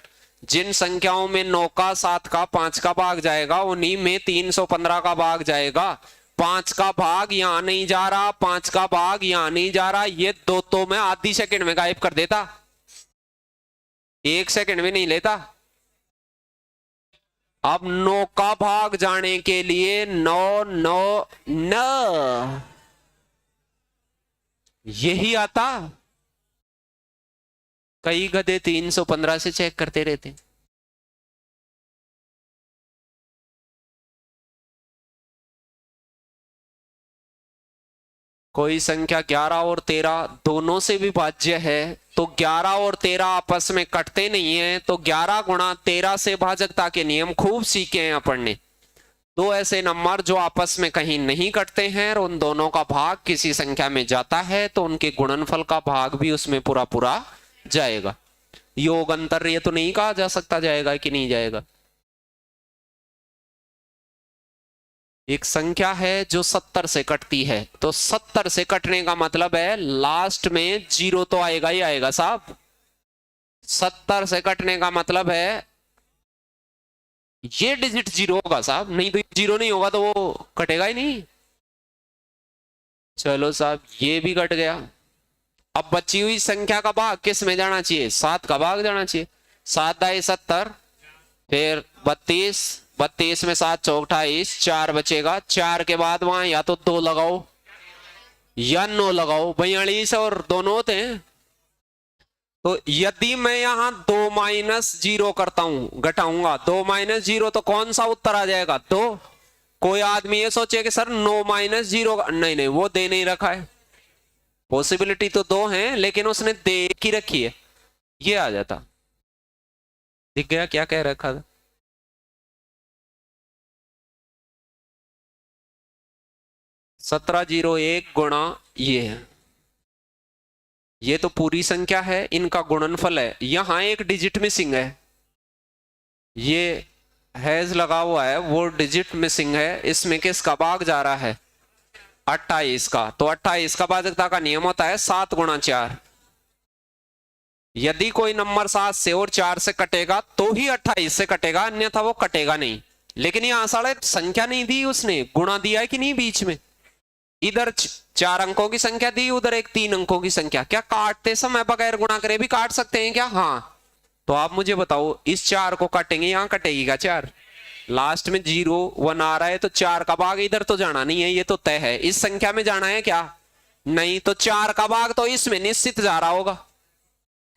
जिन संख्याओं में 9 का 7 का 5 का भाग जाएगा उन्हीं में 315 का भाग जाएगा। 5 का भाग यहां नहीं जा रहा, 5 का भाग यहां नहीं जा रहा, ये दो तो मैं आधी सेकंड में गायब कर देता, 1 सेकंड भी नहीं लेता। अब 9 का भाग जाने के लिए 9 9 9 यही आता। कई गधे 315 से चेक करते रहते। कोई संख्या 11 और 13 दोनों से विभाज्य है तो 11 और 13 आपस में कटते नहीं है, तो 11 गुणा 13 से भाजकता के नियम खूब सीखे हैं अपन ने। दो ऐसे नंबर जो आपस में कहीं नहीं कटते हैं और उन दोनों का भाग किसी संख्या में जाता है तो उनके गुणनफल का भाग भी उसमें पूरा पूरा जाएगा। योग अंतर ये तो नहीं कहा जा सकता जाएगा कि नहीं जाएगा। एक संख्या है जो 70 से कटती है, तो 70 से कटने का मतलब है लास्ट में 0 तो आएगा ही आएगा साहब। 70 से कटने का मतलब है ये डिजिट 0 होगा साहब, नहीं तो 0 नहीं होगा तो वो कटेगा ही नहीं। चलो साहब ये भी कट गया। अब बची हुई संख्या का भाग किस में जाना चाहिए? 7 का भाग जाना चाहिए। 7 दाई 70, फिर 32, 32 में 7 चौक 28, 4 बचेगा। 4 के बाद वहां या तो 2 लगाओ या 9 लगाओ, 42 और दोनों होते हैं। तो यदि मैं यहां 2 माइनस 0 करता हूं, घटाऊंगा 2 माइनस 0 तो कौन सा उत्तर आ जाएगा? 2। कोई आदमी ये सोचे कि सर 9 माइनस 0, नहीं नहीं वो दे नहीं रखा है। पॉसिबिलिटी तो 2 है लेकिन उसने दे की रखी है, ये आ जाता। दिख गया क्या कह रखा था? 1701 गुणा ये है, ये तो पूरी संख्या है, इनका गुणनफल है। यहां एक डिजिट मिसिंग है, ये हैज लगा हुआ है, वो डिजिट मिसिंग है। इसमें किसका भाग जा रहा है? 28 का। तो 28 का भाजकता का नियम होता है 7 गुणा 4। यदि कोई नंबर 7 से और 4 से कटेगा तो ही 28 से कटेगा, अन्यथा वो कटेगा नहीं। लेकिन यहां साढ़े संख्या नहीं दी उसने, गुणा दिया है कि नहीं बीच में? इधर 4 अंकों की संख्या दी, उधर एक 3 अंकों की संख्या। क्या काटते समय बगैर गुणा करे भी काट सकते हैं क्या? हाँ। तो आप मुझे बताओ इस 4 को काटेंगे, यहां कटेगी क्या 4? लास्ट में 0 1 आ रहा है तो 4 का भाग इधर तो जाना नहीं है, ये तो तय है। इस संख्या में जाना है क्या? नहीं। तो 4 का भाग तो इसमें निश्चित जा रहा होगा।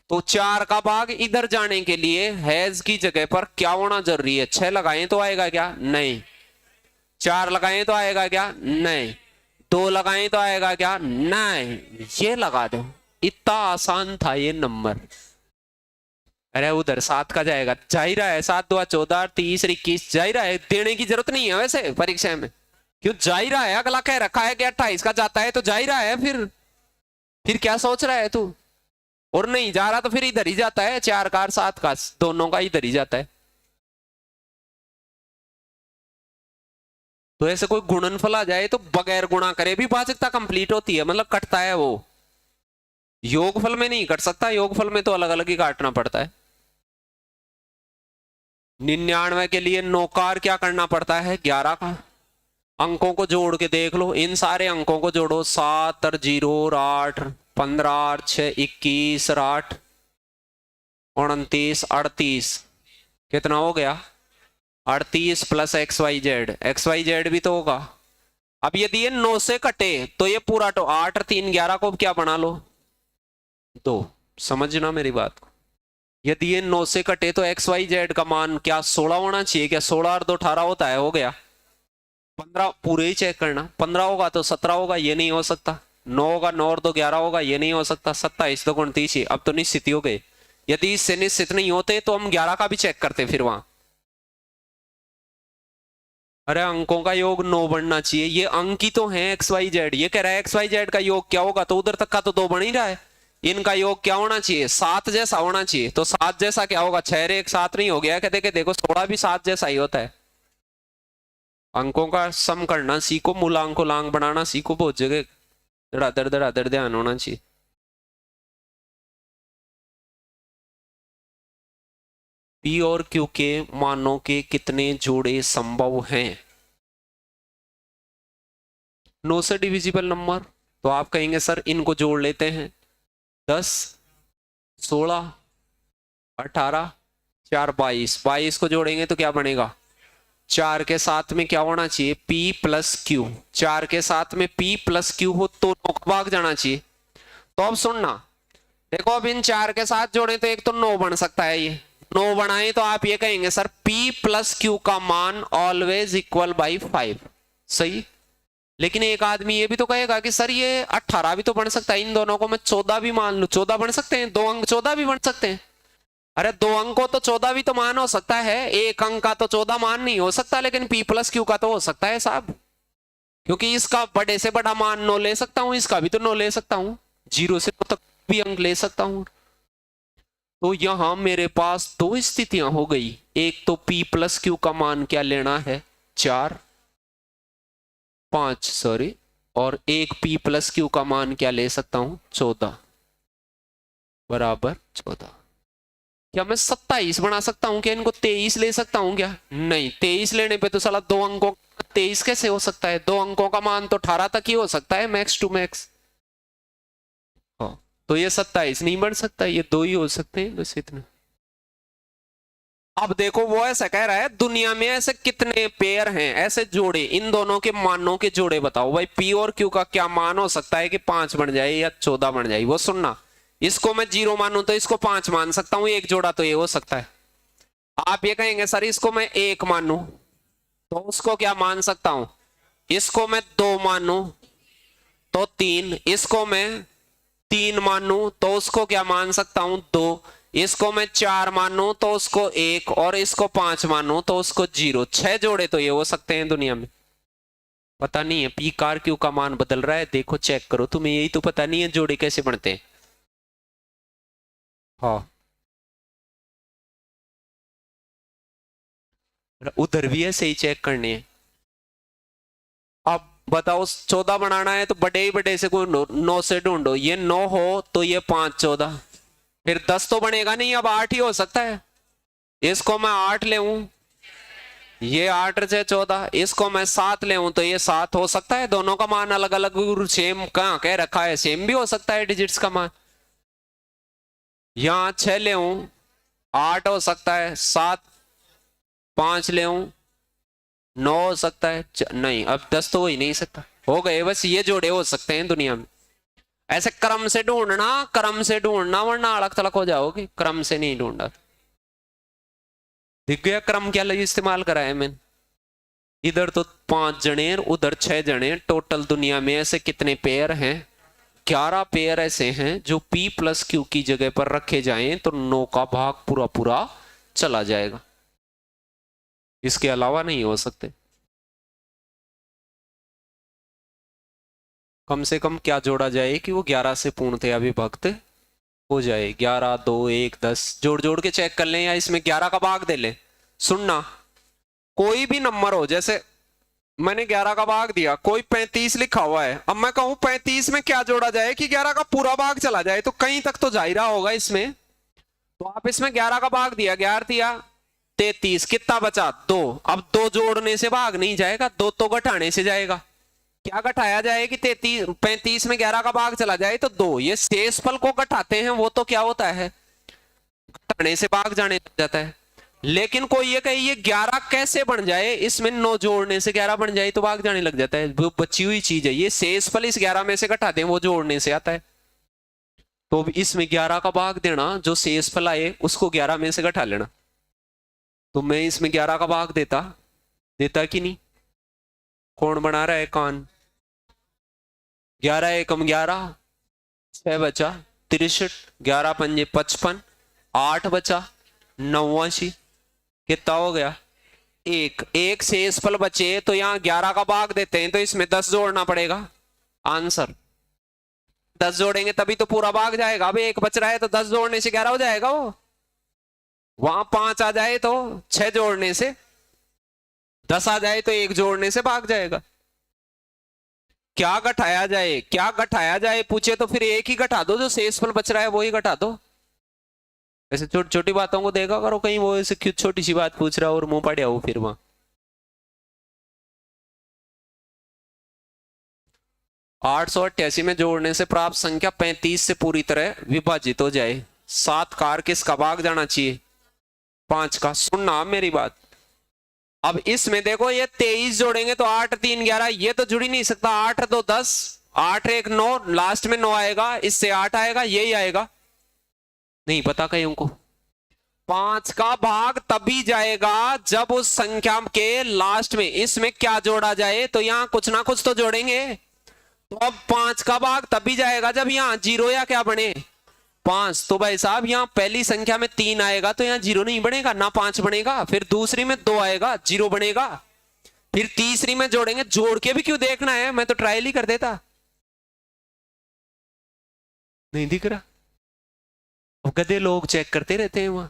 तो 4 का भाग इधर जाने के लिए हैज की जगह पर क्या होना जरूरी है? 6 लगाएं तो आएगा क्या? नहीं। 4 लगाएं तो आएगा क्या? नहीं। 2 लगाएं तो आएगा क्या? नहीं। ये लगा दो, इतना आसान था ये नंबर। अरे उधर 7 का जाएगा, जा ही रहा है। 7 2 14 30 21 जा ही रहा है, देने की जरूरत नहीं है वैसे परीक्षा में। क्यों जा ही रहा है? अगला कह रखा है कि 28 का जाता है तो जा ही रहा है। फिर क्या सोच रहा है तू? और नहीं जा रहा तो फिर इधर ही जाता है, 4 का 7 का दोनों का इधर ही जाता है। तो ऐसे कोई गुणनफल आ जाए तो बगैर गुणा करे भी भाजकता कंप्लीट होती है, मतलब कटता है वो। योगफल में नहीं कट सकता, योगफल में तो अलग अलग ही काटना पड़ता है। 99 के लिए नौकार क्या करना पड़ता है? 11 का। अंकों को जोड़ के देख लो, इन सारे अंकों को जोड़ो। 7 और 0 और 8, 15 और 6 21 और 8 29 38, कितना हो गया? 38 प्लस XYZ भी तो होगा। अब यदि ये 9 से कटे तो ये पूरा तो 8 और 3 11 को क्या बना लो? 2। समझना मेरी बात को। यदि ये 9 से कटे तो XYZ का मान क्या 16 होना चाहिए क्या? 16 और 2 18 होता है, हो गया। 15 पूरे ही चेक करना, 15 होगा तो 17 होगा, ये नहीं हो सकता। 9 होगा, 9 और 2 11 होगा, ये नहीं हो सकता। 27 2 29, अब तो निश्चित ही हो गए। यदि इससे निश्चित नहीं होते तो हम 11 का भी चेक करते फिर वहां। अरे अंकों का योग 9 बनना चाहिए, ये अंक ही तो है XYZ। ये कह रहा है XYZ का योग क्या होगा, तो उधर तक का तो 2 बन ही रहा है। इनका योग क्या होना चाहिए, 7 जैसा होना चाहिए। तो 7 जैसा क्या होगा, 6 और 1 7 नहीं हो गया, कहते कि देखो 16 भी 7 जैसा ही होता है। अंकों का सम करना सीखो, मूलांक को लांग बनाना सीखो, बहुत जगह धड़ाधड़ ध्यान होना चाहिए। पी और क्यू के मानों के कितने जोड़े संभव हैं? 9 से डिविजिबल नंबर, तो आप कहेंगे सर इनको जोड़ लेते हैं, 10 16 18 4 22, 22 को जोड़ेंगे तो क्या बनेगा, 4 के साथ में क्या होना चाहिए, P प्लस क्यू। 4 के साथ में P प्लस क्यू हो तो 9 का भाग जाना चाहिए। तो अब सुनना, देखो अब इन 4 के साथ जोड़े तो एक तो 9 बन सकता है, ये 9 बनाए तो आप ये कहेंगे सर P प्लस क्यू का मान ऑलवेज इक्वल बाई 5, सही। लेकिन एक आदमी ये भी तो कहेगा कि सर ये 18 भी तो बन सकता है, इन दोनों को मैं 14 भी मान लू, 14 बन सकते हैं, 2 अंक 14 भी बन सकते हैं। अरे 2 अंकों तो 14 भी तो मान हो सकता है, एक अंक का तो 14 मान नहीं हो सकता, लेकिन P प्लस क्यू का तो हो सकता है साहब, क्योंकि इसका बड़े से बड़ा मान 9 ले सकता हूं, इसका भी तो 9 ले सकता हूं, 0 से 9 तक भी अंक ले सकता हूं। तो यहां मेरे पास 2 स्थितियां हो गई, एक तो P प्लस क्यू का मान क्या लेना है, 4 5 सॉरी, और एक P प्लस क्यू का मान क्या ले सकता हूं, 14 बराबर 14। क्या मैं 27 बना सकता हूं क्या, इनको 23 ले सकता हूं क्या, नहीं, 23 लेने पे तो साला 2 अंकों 23 कैसे हो सकता है, 2 अंकों का मान तो 18 तक ही हो सकता है मैक्स टू मैक्स। तो ये 27 नहीं बन सकता, ये 2 ही हो सकते हैं, बस इतना। अब देखो वो ऐसा कह रहा है दुनिया में ऐसे कितने पेयर हैं, ऐसे जोड़े, इन दोनों के मानों के जोड़े बताओ भाई, P और Q का क्या मान हो सकता है कि 5 बन जाए या 14 बन जाए। वो सुनना, इसको मैं 0 मानूं तो इसको 5 मान सकता हूं, एक जोड़ा तो ये हो सकता है। आप ये कहेंगे सर इसको मैं 1 मानूं तो उसको क्या मान सकता हूं, इसको मैं 2 मानूं तो 3, इसको मैं 3 मानूं तो उसको क्या मान सकता हूं, 2, इसको मैं 4 मानूं तो उसको 1, और इसको 5 मानूं तो उसको 0। 6 जोड़े तो ये हो सकते हैं दुनिया में। पता नहीं है पी कार क्यू का मान बदल रहा है, देखो चेक करो, तुम्हें यही तो पता नहीं है जोड़े कैसे बनते हैं। हाँ उधर भी ऐसे ही चेक करने हैं। अब बताओ 14 बनाना है तो बड़े ही बड़े से कोई 9 से ढूंढो, ये 9 हो तो ये 5 14, फिर 10 तो बनेगा नहीं, अब 8 ही हो सकता है, इसको मैं 8 ले, ये 8 से 14, इसको मैं 7 ले तो ये 7 हो सकता है, दोनों का मान अलग अलग सेम कहां कह रखा है, सेम भी हो सकता है डिजिट्स का मान। यहां 6 ले 8 हो सकता है, 7 5 ले 9 हो सकता है, नहीं अब 10 तो हो ही नहीं सकता, हो गए बस ये जोड़े हो सकते हैं दुनिया में। ऐसे क्रम से ढूंढना, क्रम से ढूंढना, वरना अलग थलग हो जाओगे, क्रम से नहीं ढूंढा। दिख गया क्रम क्या इस्तेमाल करा है मैंने, इधर तो 5 जने उधर 6 जने, टोटल दुनिया में ऐसे कितने पेयर हैं, 11 पेयर ऐसे हैं जो P प्लस क्यू की जगह पर रखे जाएं तो 9 का भाग पूरा पूरा चला जाएगा, इसके अलावा नहीं हो सकते। कम से कम क्या जोड़ा जाए कि वो 11 से पूर्णतया विभक्त हो जाए, 11 2 1 10 जोड़ जोड़ के चेक कर लें या इसमें 11 का भाग दे लें। सुनना, कोई भी नंबर हो, जैसे मैंने 11 का भाग दिया, कोई 35 लिखा हुआ है, अब मैं कहूं 35 में क्या जोड़ा जाए कि 11 का पूरा भाग चला जाए, तो कहीं तक तो जा ही रहा होगा इसमें। तो आप इसमें 11 का भाग दिया, 11 दिया 33, कितना बचा 2, अब 2 जोड़ने से भाग नहीं जाएगा, 2 तो घटाने से जाएगा। क्या घटाया जाए कि 35 में 11 का भाग चला जाए तो 2, ये शेषफल को घटाते हैं वो तो क्या होता है, घटाने से भाग जाने लग जाता है। लेकिन कोई ये कहे ये 11 कैसे बन जाए, इसमें 9 जोड़ने से 11 बन जाए तो भाग जाने लग जाता है, वो बची हुई चीज है, ये शेषफल इस 11 में से घटाते हैं वो जोड़ने से आता है। तो इसमें 11 का भाग देना, जो शेषफल आए उसको 11 में से घटा लेना। तो मैं इसमें 11 का भाग देता कि नहीं, कौन बना रहा है कान, 11 एकम 11, 6 बचा 63, 11 पंजे 55, 8 बचा 89, कितना हो गया, एक शेषफल बचे, तो यहां 11 का भाग देते हैं तो इसमें 10 जोड़ना पड़ेगा, आंसर 10 जोड़ेंगे तभी तो पूरा भाग जाएगा। अब एक बच रहा है तो 10 जोड़ने से 11 हो जाएगा। वो वहां 5 आ जाए तो 6 जोड़ने से, 10 आ जाए तो 1 जोड़ने से भाग जाएगा। क्या घटाया जाए, क्या घटाया जाए पूछे तो फिर एक ही घटा दो, जो शेषफल बच रहा है वो ही घटा दो। ऐसे छोटी छोटी बातों को देखा करो, कहीं वो ऐसे क्यों छोटी सी बात पूछ रहा और मुंह पड़े हो फिर वहां। 888 में जोड़ने से प्राप्त संख्या 35 से पूरी तरह विभाजित हो जाए। 7 कार किसका भाग जाना चाहिए? 5 का। सुनना मेरी बात। अब इसमें देखो ये 23 जोड़ेंगे तो 8 3 11, ये तो जुड़ ही नहीं सकता। 8 2 10, 8 1 9, लास्ट में 9 आएगा, इससे 8 आएगा, यही आएगा। नहीं पता कहीं को। 5 का भाग तभी जाएगा जब उस संख्या के लास्ट में इसमें क्या जोड़ा जाए, तो यहां कुछ ना कुछ तो जोड़ेंगे। तो अब 5 का भाग तभी जाएगा जब यहां 0 या क्या बने 5। तो भाई साहब यहां पहली संख्या में 3 आएगा तो यहां 0 नहीं बनेगा ना 5 बनेगा। फिर दूसरी में 2 आएगा, 0 बनेगा। फिर तीसरी में जोड़ेंगे, जोड़ के भी क्यों देखना है, मैं तो ट्रायल ही कर देता। नहीं दिख रहा, अब गधे लोग चेक करते रहते हैं वहां।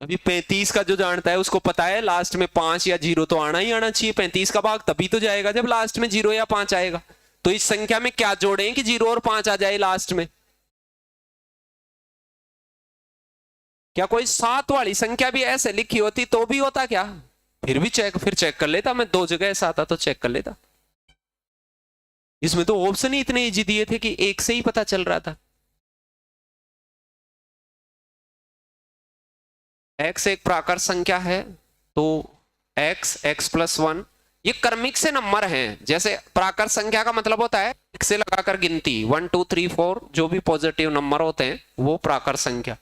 अभी 35 का जो जानता है उसको पता है लास्ट में 5 या 0 तो आना ही आना चाहिए। 35 का भाग तभी तो जाएगा जब लास्ट में 0 या 5 आएगा। तो इस संख्या में क्या जोड़ें कि 0 और 5 आ जाए लास्ट में। क्या कोई 7 वाली संख्या भी ऐसे लिखी होती तो भी होता क्या? फिर चेक कर लेता मैं, 2 जगह ऐसा आता तो चेक कर लेता। इसमें तो ऑप्शन ही इतने इजी दिए थे कि एक से ही पता चल रहा था। x एक प्राकृत संख्या है तो x प्लस 1 ये क्रमिक से नंबर हैं। जैसे प्राकृत संख्या का मतलब होता है एक से लगाकर गिनती, 1 2 3 4 जो भी पॉजिटिव नंबर होते हैं वो प्राकृत संख्या।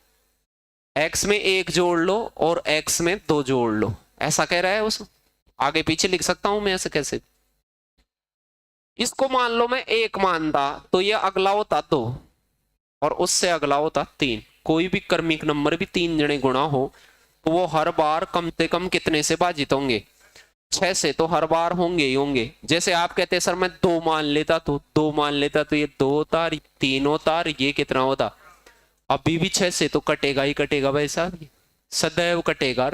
x में 1 जोड़ लो और x में 2 जोड़ लो, ऐसा कह रहा है उस। आगे पीछे लिख सकता हूं मैं ऐसे कैसे। इसको मान लो मैं 1 मानता तो ये अगला होता 2 और उससे अगला होता 3। कोई भी क्रमिक नंबर भी 3 जने गुणा हो तो वो हर बार कम से कम कितने से भाजित होंगे? 6 से। तो हर बार होंगे ही होंगे। जैसे आप कहते हैं सर मैं 2 मान लेता तो 2 मान लेता तो ये 2 होता, 3 होता, ये कितना होता? अभी भी 6 से तो कटेगा ही कटेगा भाई साहब, सदैव कटेगा।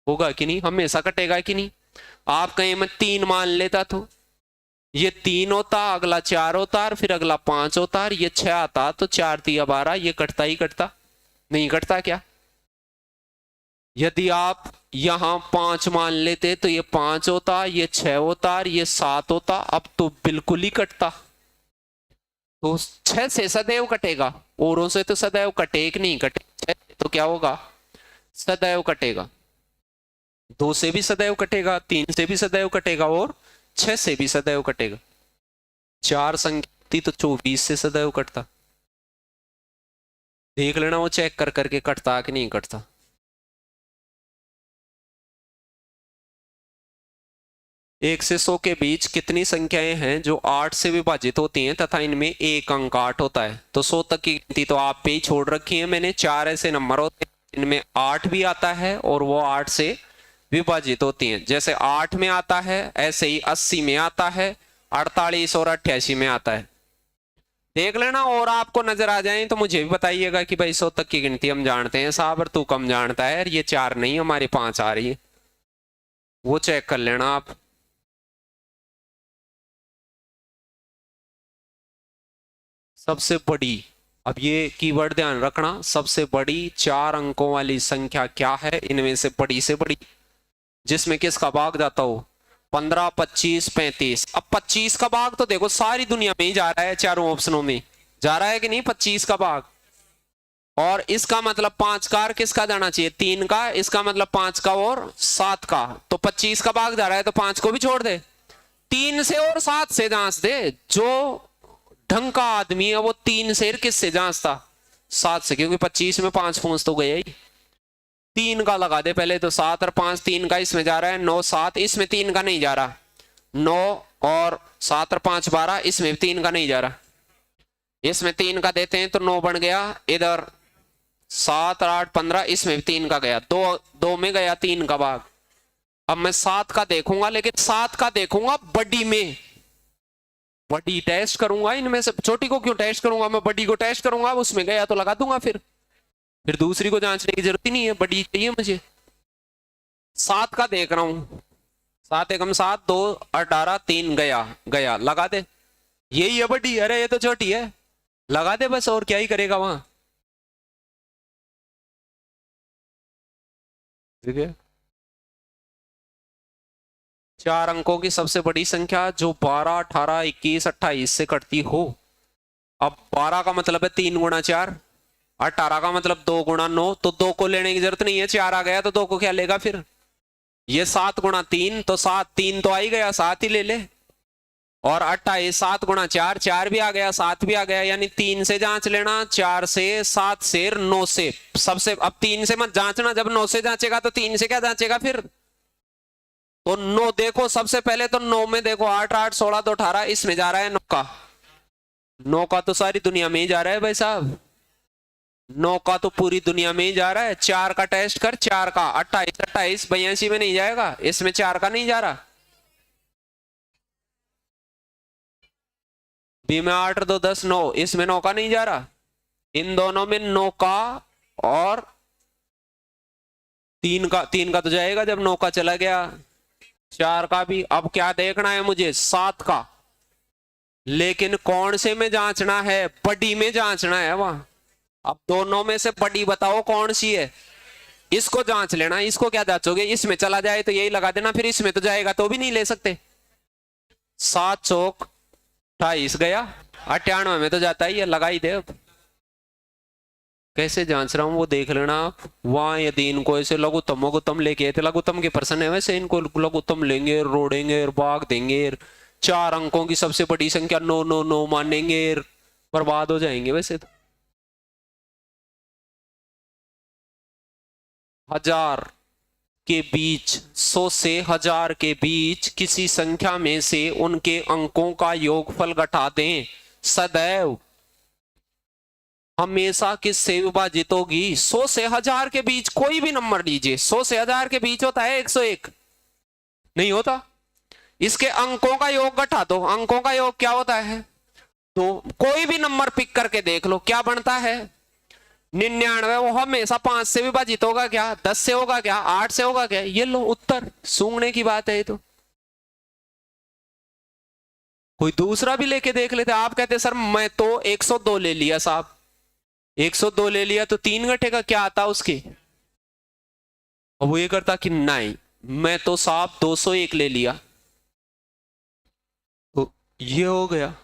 होगा कि नहीं? हमेशा कटेगा कि नहीं? आप कहें मैं 3 मान लेता तो ये 3 होता, अगला 4 होता, फिर अगला 5 होता, ये 6 आता तो 4 3 12, ये कटता ही कटता। नहीं कटता क्या? यदि आप यहां 5 मान लेते तो ये 5 होता, ये 6 होता, ये 7 होता, अब तो बिल्कुल ही कटता। तो 6 से सदैव कटेगा, औरों से तो सदैव कटे कि नहीं कटे। 6 तो क्या होगा? सदैव कटेगा। 2 से भी सदैव कटेगा, 3 से भी सदैव कटेगा और 6 से भी सदैव कटेगा। 4 संख्या तो 24 से सदैव कटता। देख लेना वो चेक कर करके कटता कि नहीं कटता। एक से 100 के बीच कितनी संख्याएं हैं जो 8 से विभाजित होती हैं तथा इनमें एक अंक 8 होता है? तो 100 तक की गिनती तो आप पे ही छोड़ रखी है मैंने। 4 ऐसे नंबर होते हैं इनमें 8 भी आता है और वो 8 से विभाजित होती हैं। जैसे 8 में आता है ऐसे ही 80 में आता है, 48 और 88 में आता है। देख लेना और आपको नजर आ जाए तो मुझे भी बताइएगा कि भाई 100 तक की गिनती हम जानते हैं साहब और तू कम जानता है, ये 4 नहीं हमारी 5 आ रही है, वो चेक कर लेना आप। सबसे बड़ी, अब ये कीवर्ड ध्यान रखना, सबसे बड़ी 4 अंकों वाली संख्या क्या है इनमें से? बड़ी से बड़ी जिसमें किसका भाग जाता हो? 15 25 35। अब 25 का भाग तो देखो सारी दुनिया में ही जा रहा है, चारों ऑप्शनों में जा रहा है कि नहीं 25 का भाग। और इसका मतलब 5 का किसका जाना चाहिए? 3 का। इसका मतलब 5 का और 7 का। तो 25 का भाग जा रहा है तो 5 को भी छोड़ दे, 3 से और 7 से जांच दे। जो ढंग का आदमी है वो 3 से किससे जांचता? 7 से, क्योंकि 25 में 5 फूंस तो गए ही। 3 का लगा दे पहले तो। 7 और 5 3 का इसमें जा रहा है, 9 7 इसमें 3 का नहीं जा रहा, 9 और 7 और 5 12 इसमें 3 का नहीं जा रहा। इसमें 3 का देते हैं तो 9 बन गया, इधर 7 और 8 15 इसमें 3 का गया, 2 में गया 3 का भाग। अब मैं 7 का देखूंगा, लेकिन 7 का देखूंगा बड़ी में, बड़ी टेस्ट करूंगा, इनमें से छोटी को क्यों टेस्ट करूंगा, मैं बड़ी को टेस्ट करूंगा, उसमें गया तो लगा दूंगा, फिर दूसरी को जांचने की जरूरत ही नहीं है, बड़ी चाहिए मुझे। 7 का देख रहा हूं, 7 एकम 7, 2 18, 3 गया गया, लगा दे, यही है बड़ी, अरे ये तो छोटी है, लगा दे बस, और क्या ही करेगा वहां। ठीक है, 4 अंकों की सबसे बड़ी संख्या जो 12, 18, 21, 28 से कटती हो। अब 12 का मतलब है 3 गुणा 4, 18 का मतलब 2 गुणा 9, तो 2 को लेने की जरूरत नहीं है, 4 आ गया तो 2 को क्या लेगा फिर। ये 7 गुणा 3, तो 7, 3 तो आ ही गया, 7 ही ले ले। और 28, 7 गुणा 4, 4 भी आ गया, 7 भी आ गया, यानी 3 से जांच लेना, 4 से, 7 से, 9 से। सबसे अब 3 से मत जांचना, जब 9 से जांचेगा तो 3 से क्या जांचेगा फिर। तो 9 देखो, सबसे पहले तो 9 में देखो, 8 8 16 तो 18, इसमें जा रहा है 9 का, 9 का तो सारी दुनिया में ही जा रहा है भाई साहब, 9 का तो पूरी दुनिया में ही जा रहा है। 4 का टेस्ट कर, 4 का 28, 28 82 में नहीं जाएगा, इसमें 4 का नहीं जा रहा। बी में 8 2 10 9, इसमें 9 का नहीं जा रहा, इन दोनों में 9 का और 3 का तो जाएगा जब 9 का चला गया, 4 का भी। अब क्या देखना है मुझे, 7 का, लेकिन कौन से में जांचना है, बड़ी में जांचना है वहां। अब दोनों में से बड़ी बताओ कौन सी है, इसको जांच लेना, इसको क्या जांचोगे, इसमें चला जाए तो यही लगा देना, फिर इसमें तो जाएगा तो भी नहीं ले सकते। 7 चौक 28 गया, 98 में तो जाता ही है, लगा ही दे। अब कैसे जांच रहा हूं वो देख लेना आप। वहां यदि इनको ऐसे लघुत्तम वघुत्तम लेके आए थे, लघुत्तम के प्रश्न है वैसे, इनको लघुत्तम लेंगे, रोड़ेंगे, भाग देंगे, 4 अंकों की सबसे बड़ी संख्या 9 9 9 मानेंगे, बर्बाद हो जाएंगे वैसे तो। 1000 के बीच, 100 से 1000 के बीच किसी संख्या में से उनके अंकों का योगफल घटा दें, सदैव हमेशा किससे विभाजित होगी। 100 से 1000 के बीच कोई भी नंबर लीजिए, 100 से 1000 के बीच होता है 101, नहीं होता। इसके अंकों का योग घटा दो, अंकों का योग क्या होता है, तो कोई भी नंबर पिक करके देख लो क्या बनता है, 99। वो हमेशा 5 से विभाजित होगा क्या, 10 से होगा क्या, 8 से होगा क्या, ये लो उत्तर, सूंघने की बात है ये तो। कोई दूसरा भी लेके देख लेते, आप कहते सर मैं तो 102 ले लिया साहब, 102 ले लिया तो 3 घंटे का क्या आता उसके। अब वो ये करता कि नहीं मैं तो साहब 201 ले लिया, तो ये हो गया।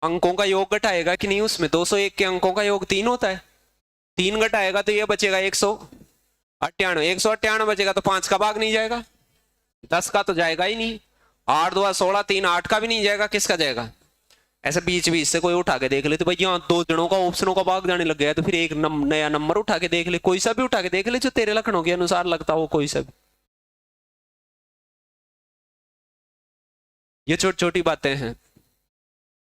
अंकों का योग घटाएगा कि नहीं उसमें, 201 के अंकों का योग 3 होता है, 3 घटाएगा तो ये बचेगा 198, 198 बचेगा तो 5 का भाग नहीं जाएगा, 10 का तो जाएगा ही नहीं, 8 2 16, 3 8 का भी नहीं जाएगा, किसका जाएगा। ऐसे बीच बीच से कोई उठा के देख ले, तो भाई यहाँ 2 जनों का ऑप्शनों का भाग जाने लग गया, तो फिर एक नया नंबर उठा के देख ले, कोई सा भी उठा के देख ले जो तेरे लक्षणों के अनुसार लगता हो, कोई सा भी। ये छोटी छोटी बातें हैं।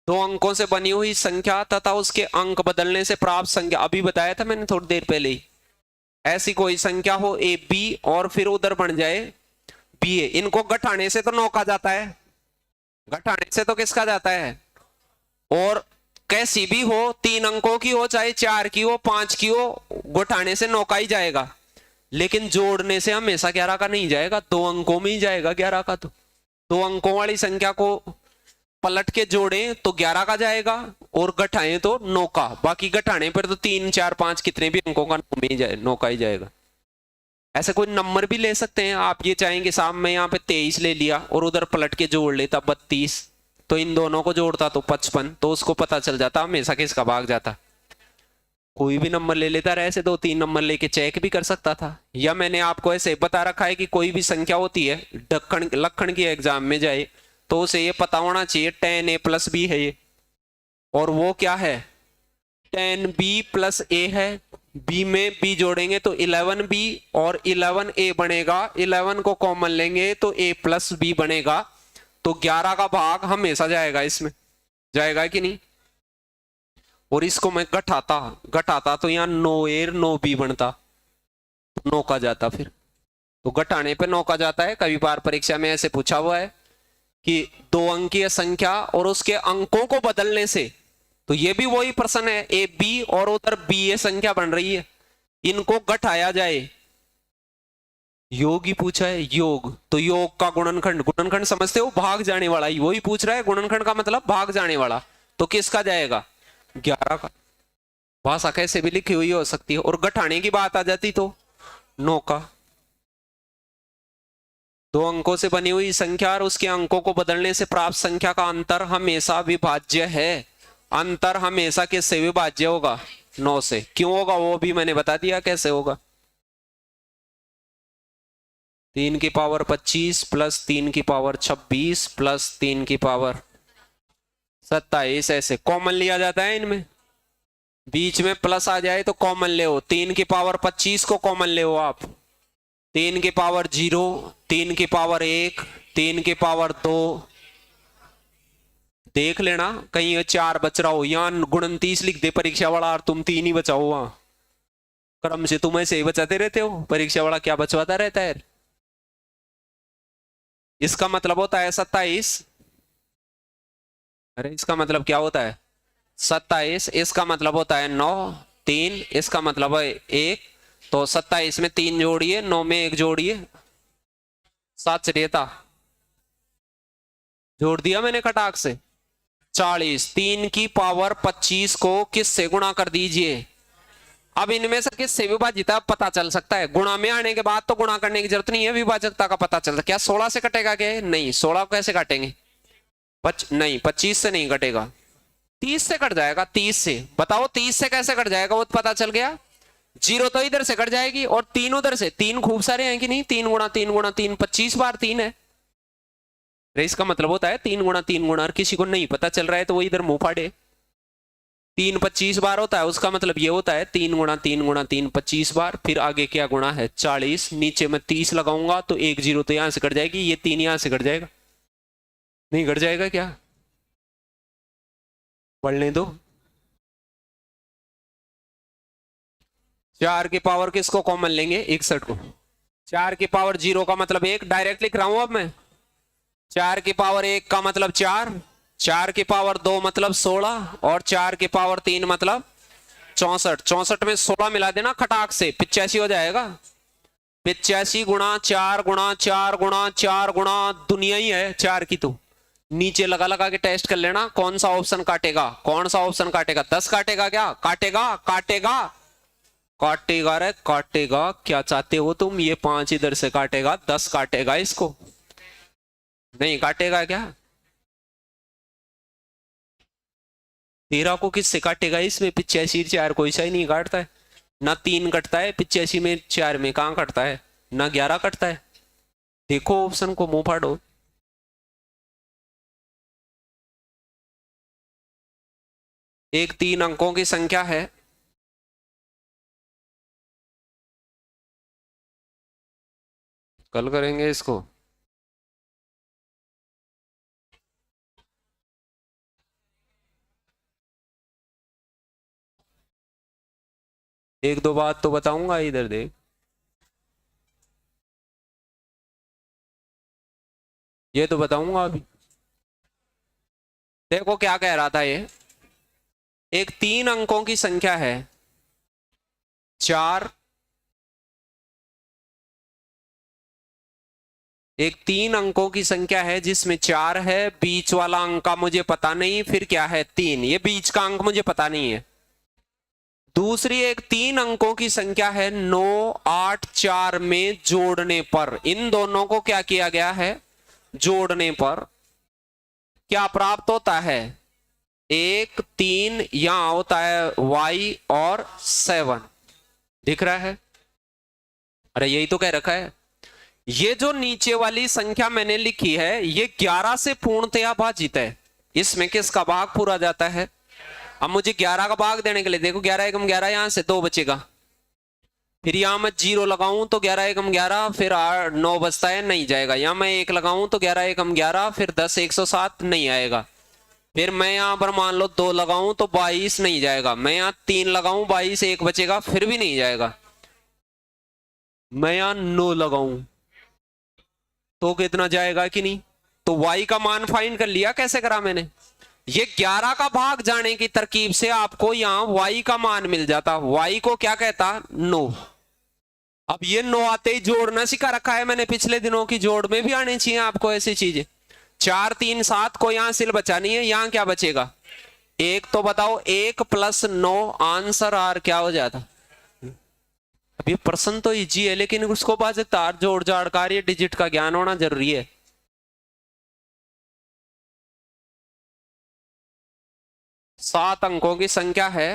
2 अंकों से बनी हुई संख्या तथा उसके अंक बदलने से प्राप्त संख्या, अभी बताया था मैंने थोड़ी देर पहले ही, ऐसी कोई संख्या हो ए बी और फिर उधर बन जाए बी ए, इनको घटाने से तो 9 का जाता है, घटाने से तो किसका जाता है, और कैसी भी हो, 3 अंकों की हो चाहे 4 की हो 5 की हो, घटाने से 9 का ही जाएगा, लेकिन जोड़ने से हमेशा 11 का नहीं जाएगा, 2 अंकों में ही जाएगा 11 का। तो 2 अंकों वाली संख्या को पलट के जोड़ें तो 11 का जाएगा, और घटाएं तो 9 का, बाकी घटाने पर तो 3 4 5 कितने भी अंकों का 9 में ही जाए, 9 का ही जाएगा। ऐसे कोई नंबर भी ले सकते हैं आप, ये चाहेंगे साहब मैं यहाँ पे 23 ले लिया और उधर पलट के जोड़ लेता 32, तो इन दोनों को जोड़ता तो 55, तो उसको पता चल जाता हमेशा किसका भाग जाता। कोई भी नंबर ले लेता, ऐसे 2-3 नंबर लेके चेक भी कर सकता था। या मैंने आपको ऐसे बता रखा है कि कोई भी संख्या होती है, ढक्कन लखन की एग्जाम में जाए तो उसे ये पता होना चाहिए 10a + b है ये, और वो क्या है 10b + a है, b में b जोड़ेंगे तो 11b और 11a बनेगा, 11 को कॉमन लेंगे तो a + b बनेगा, तो 11 का भाग हमेशा जाएगा, इसमें जाएगा कि नहीं। और इसको मैं घटाता तो यहाँ 9a 9b बनता, 9 का जाता, फिर तो घटाने पे 9 का जाता है, कभी बार परीक्षा में ऐसे पूछा हुआ है कि दो अंकीय संख्या और उसके अंकों को बदलने से, तो ये भी वही प्रश्न है, ए बी और उधर बी ये संख्या बन रही है, इनको घटाया जाए, योग ही पूछा है, योग, तो योग का गुणनखंड, गुणनखंड समझते हो, भाग जाने वाला ही वही पूछ रहा है, गुणनखंड का मतलब भाग जाने वाला, तो किसका जाएगा, 11 का। भाषा कैसे भी लिखी हुई हो सकती है, और घटाने की बात आ जाती तो 9 का। दो अंकों से बनी हुई संख्या और उसके अंकों को बदलने से प्राप्त संख्या का अंतर हमेशा विभाज्य है। अंतर हमेशा किससे विभाज्य होगा, 9 से। क्यों होगा वो भी मैंने बता दिया कैसे होगा। 3 की पावर 25 प्लस 3 की पावर 26 प्लस 3 की पावर 27, ऐसे कॉमन लिया जाता है इनमें, बीच में प्लस आ जाए तो कॉमन ले हो। 3 की पावर 25 को कॉमन ले हो आप, 3 की पावर 0, 3 की पावर 1, 3 की पावर 2, देख लेना कहीं 4 बच रहा हो, यहां गुणनतीस लिख दे परीक्षा वाला और तुम 3 ही बचाओ, वहां क्रम से तुम ऐसे ही बचाते रहते हो, परीक्षा वाला क्या बचवाता रहता है। इसका मतलब होता है 27, अरे इसका मतलब क्या होता है 27, इसका मतलब होता है 9, 3, इसका मतलब है 1, तो 27 में 3 जोड़िए, 9 में 1 जोड़िए, 7 चलिएता जोड़ दिया मैंने खटाक से 40। 3 की पावर 25 को किससे गुणा कर दीजिए। अब इनमें से किससे विभाजित पता चल सकता है, गुणा में आने के बाद तो गुणा करने की जरूरत नहीं है, विभाजकता का पता चलता। क्या 16 से कटेगा क्या, नहीं 16 को कैसे काटेंगे, नहीं 25 से नहीं कटेगा, 30 से कट जाएगा, 30 से। बताओ 30 से कैसे कट जाएगा, वो पता चल गया। 0 तो इधर से कट जाएगी और 3 उधर से, 3 खूब सारे हैं कि नहीं, 3 गुणा 3 गुणा 3, 25 बार 3 है। इसका मतलब होता है 3 गुणा 3 गुणा, और किसी को नहीं पता चल रहा है तो वो इधर मुंह फाड़े। 3 25 बार होता है, उसका मतलब ये होता है 3 गुणा 3 गुणा 3 25 बार। फिर आगे क्या गुणा है 40, नीचे में 30 लगाऊंगा तो 1 0 तो यहां से कट जाएगी, ये 3 यहां से कट जाएगा, नहीं कट जाएगा क्या, पढ़ने दो। 4 की पावर किसको कॉमन लेंगे, 61 को। 4 की पावर 0 का मतलब 1, डायरेक्ट लिख रहा हूं अब मैं। 4 की पावर 1 का मतलब 4, 4 की पावर 2 मतलब 16, और 4 की पावर 3 मतलब 64। 64 में 16 मिला देना खटाक से, 85 हो जाएगा। 85 गुणा 4 गुणा 4 गुणा 4 गुणा, दुनिया ही है 4 की। तो नीचे लगा लगा के टेस्ट कर लेना कौन सा ऑप्शन काटेगा, कौन सा ऑप्शन काटेगा। 10 काटेगा क्या, काटेगा काटेगा काटेगा, रे काटेगा, क्या चाहते हो तुम, ये 5 इधर से काटेगा, 10 काटेगा, इसको नहीं काटेगा क्या। 13 को किससे काटेगा, इसमें 85 4 कोई सा ही नहीं काटता है, ना 3 कटता है 85 में, 4 में कहां कटता है, ना 11 कटता है। देखो ऑप्शन को, मुंह फाड़ो। एक 3 अंकों की संख्या है, कल करेंगे इसको। एक दो बात तो बताऊंगा, इधर देख, ये तो बताऊंगा अभी। देखो क्या कह रहा था ये, एक 3 अंकों की संख्या है 4, एक 3 अंकों की संख्या है जिसमें 4 है, बीच वाला अंक का मुझे पता नहीं, फिर क्या है 3, ये बीच का अंक मुझे पता नहीं है। दूसरी एक 3 अंकों की संख्या है 9 8 4 में जोड़ने पर, इन दोनों को क्या किया गया है, जोड़ने पर क्या प्राप्त होता है, 1 3, यहां होता है y और 7, दिख रहा है। अरे यही तो कह रखा है। ये जो नीचे वाली संख्या मैंने लिखी है ये 11 से पूर्णतया भाजित है, इसमें किसका भाग पूरा जाता है। अब मुझे 11 का भाग देने के लिए देखो, 11 एकम 11, यहां से 2 बचेगा, फिर यहां मैं 0 लगाऊं तो 11 एकम 11, फिर 9 बचता है, नहीं जाएगा। यहां मैं 1 लगाऊं तो 11 एकम 11, फिर 10 107 नहीं आएगा। फिर मैं यहां पर मान लो 2 लगाऊं तो 22 नहीं जाएगा। मैं यहां 3 लगाऊं 22, 1 बचेगा, फिर भी नहीं जाएगा। मैं यहां 9 लगाऊं तो कितना जाएगा कि नहीं, तो y का मान फाइंड कर लिया। कैसे करा मैंने, ये 11 का भाग जाने की तरकीब से आपको यहां y का मान मिल जाता। y को क्या कहता, 9। अब ये 9 आते ही जोड़ना सिखा रखा है मैंने पिछले दिनों की, जोड़ में भी आनी चाहिए आपको ऐसी चीजें। 4 3 7 को यहां सिल बचानी है, यहां क्या बचेगा 1। तो बताओ 1 + 9 आंसर आर क्या हो जाता। अभी प्रश्न तो इजी है लेकिन उसको भाजकतार जोड़ जाड़ कार्य डिजिट का ज्ञान होना जरूरी है। 7 अंकों की संख्या है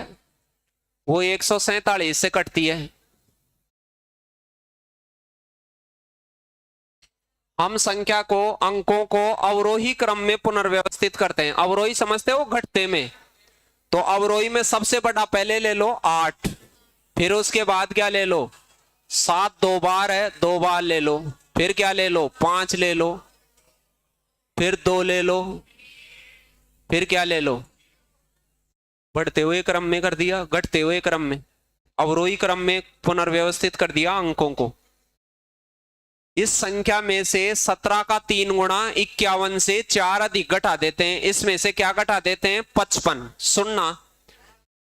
वो 147 से कटती है। हम संख्या को, अंकों को अवरोही क्रम में पुनर्व्यवस्थित करते हैं। अवरोही समझते हो, घटते में। तो अवरोही में सबसे बड़ा पहले ले लो 8, फिर उसके बाद क्या ले लो 7, 2 बार है 2 बार ले लो, फिर क्या ले लो 5 ले लो, फिर 2 ले लो, फिर क्या ले लो, बढ़ते हुए क्रम में कर दिया, घटते हुए क्रम में, अवरोही क्रम में पुनर्व्यवस्थित कर दिया अंकों को। इस संख्या में से 17 का 3 गुणा 51 से 4 अधिक घटा देते हैं। इसमें से क्या घटा देते हैं 55। सुनना,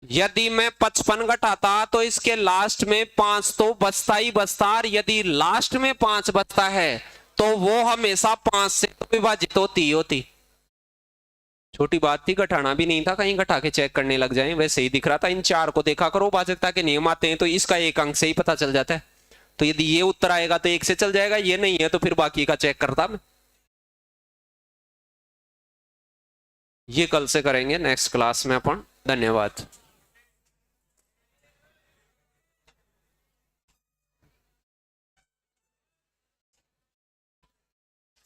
यदि मैं 55 घटाता तो इसके लास्ट में 5 तो बचता ही बचता, और यदि लास्ट में 5 बचता है तो वो हमेशा 5 से विभाजित होती। छोटी बात थी, घटाना भी नहीं था, कहीं घटा के चेक करने लग जाएं, वैसे ही दिख रहा था। इन 4 को देखा करो, भाजकता के नियम आते हैं तो इसका एक अंक से ही पता चल जाता है। तो यदि ये उत्तर आएगा तो 1 से चल जाएगा, ये नहीं है तो फिर बाकी का चेक करता मैं। ये कल से करेंगे नेक्स्ट क्लास में अपन। धन्यवाद।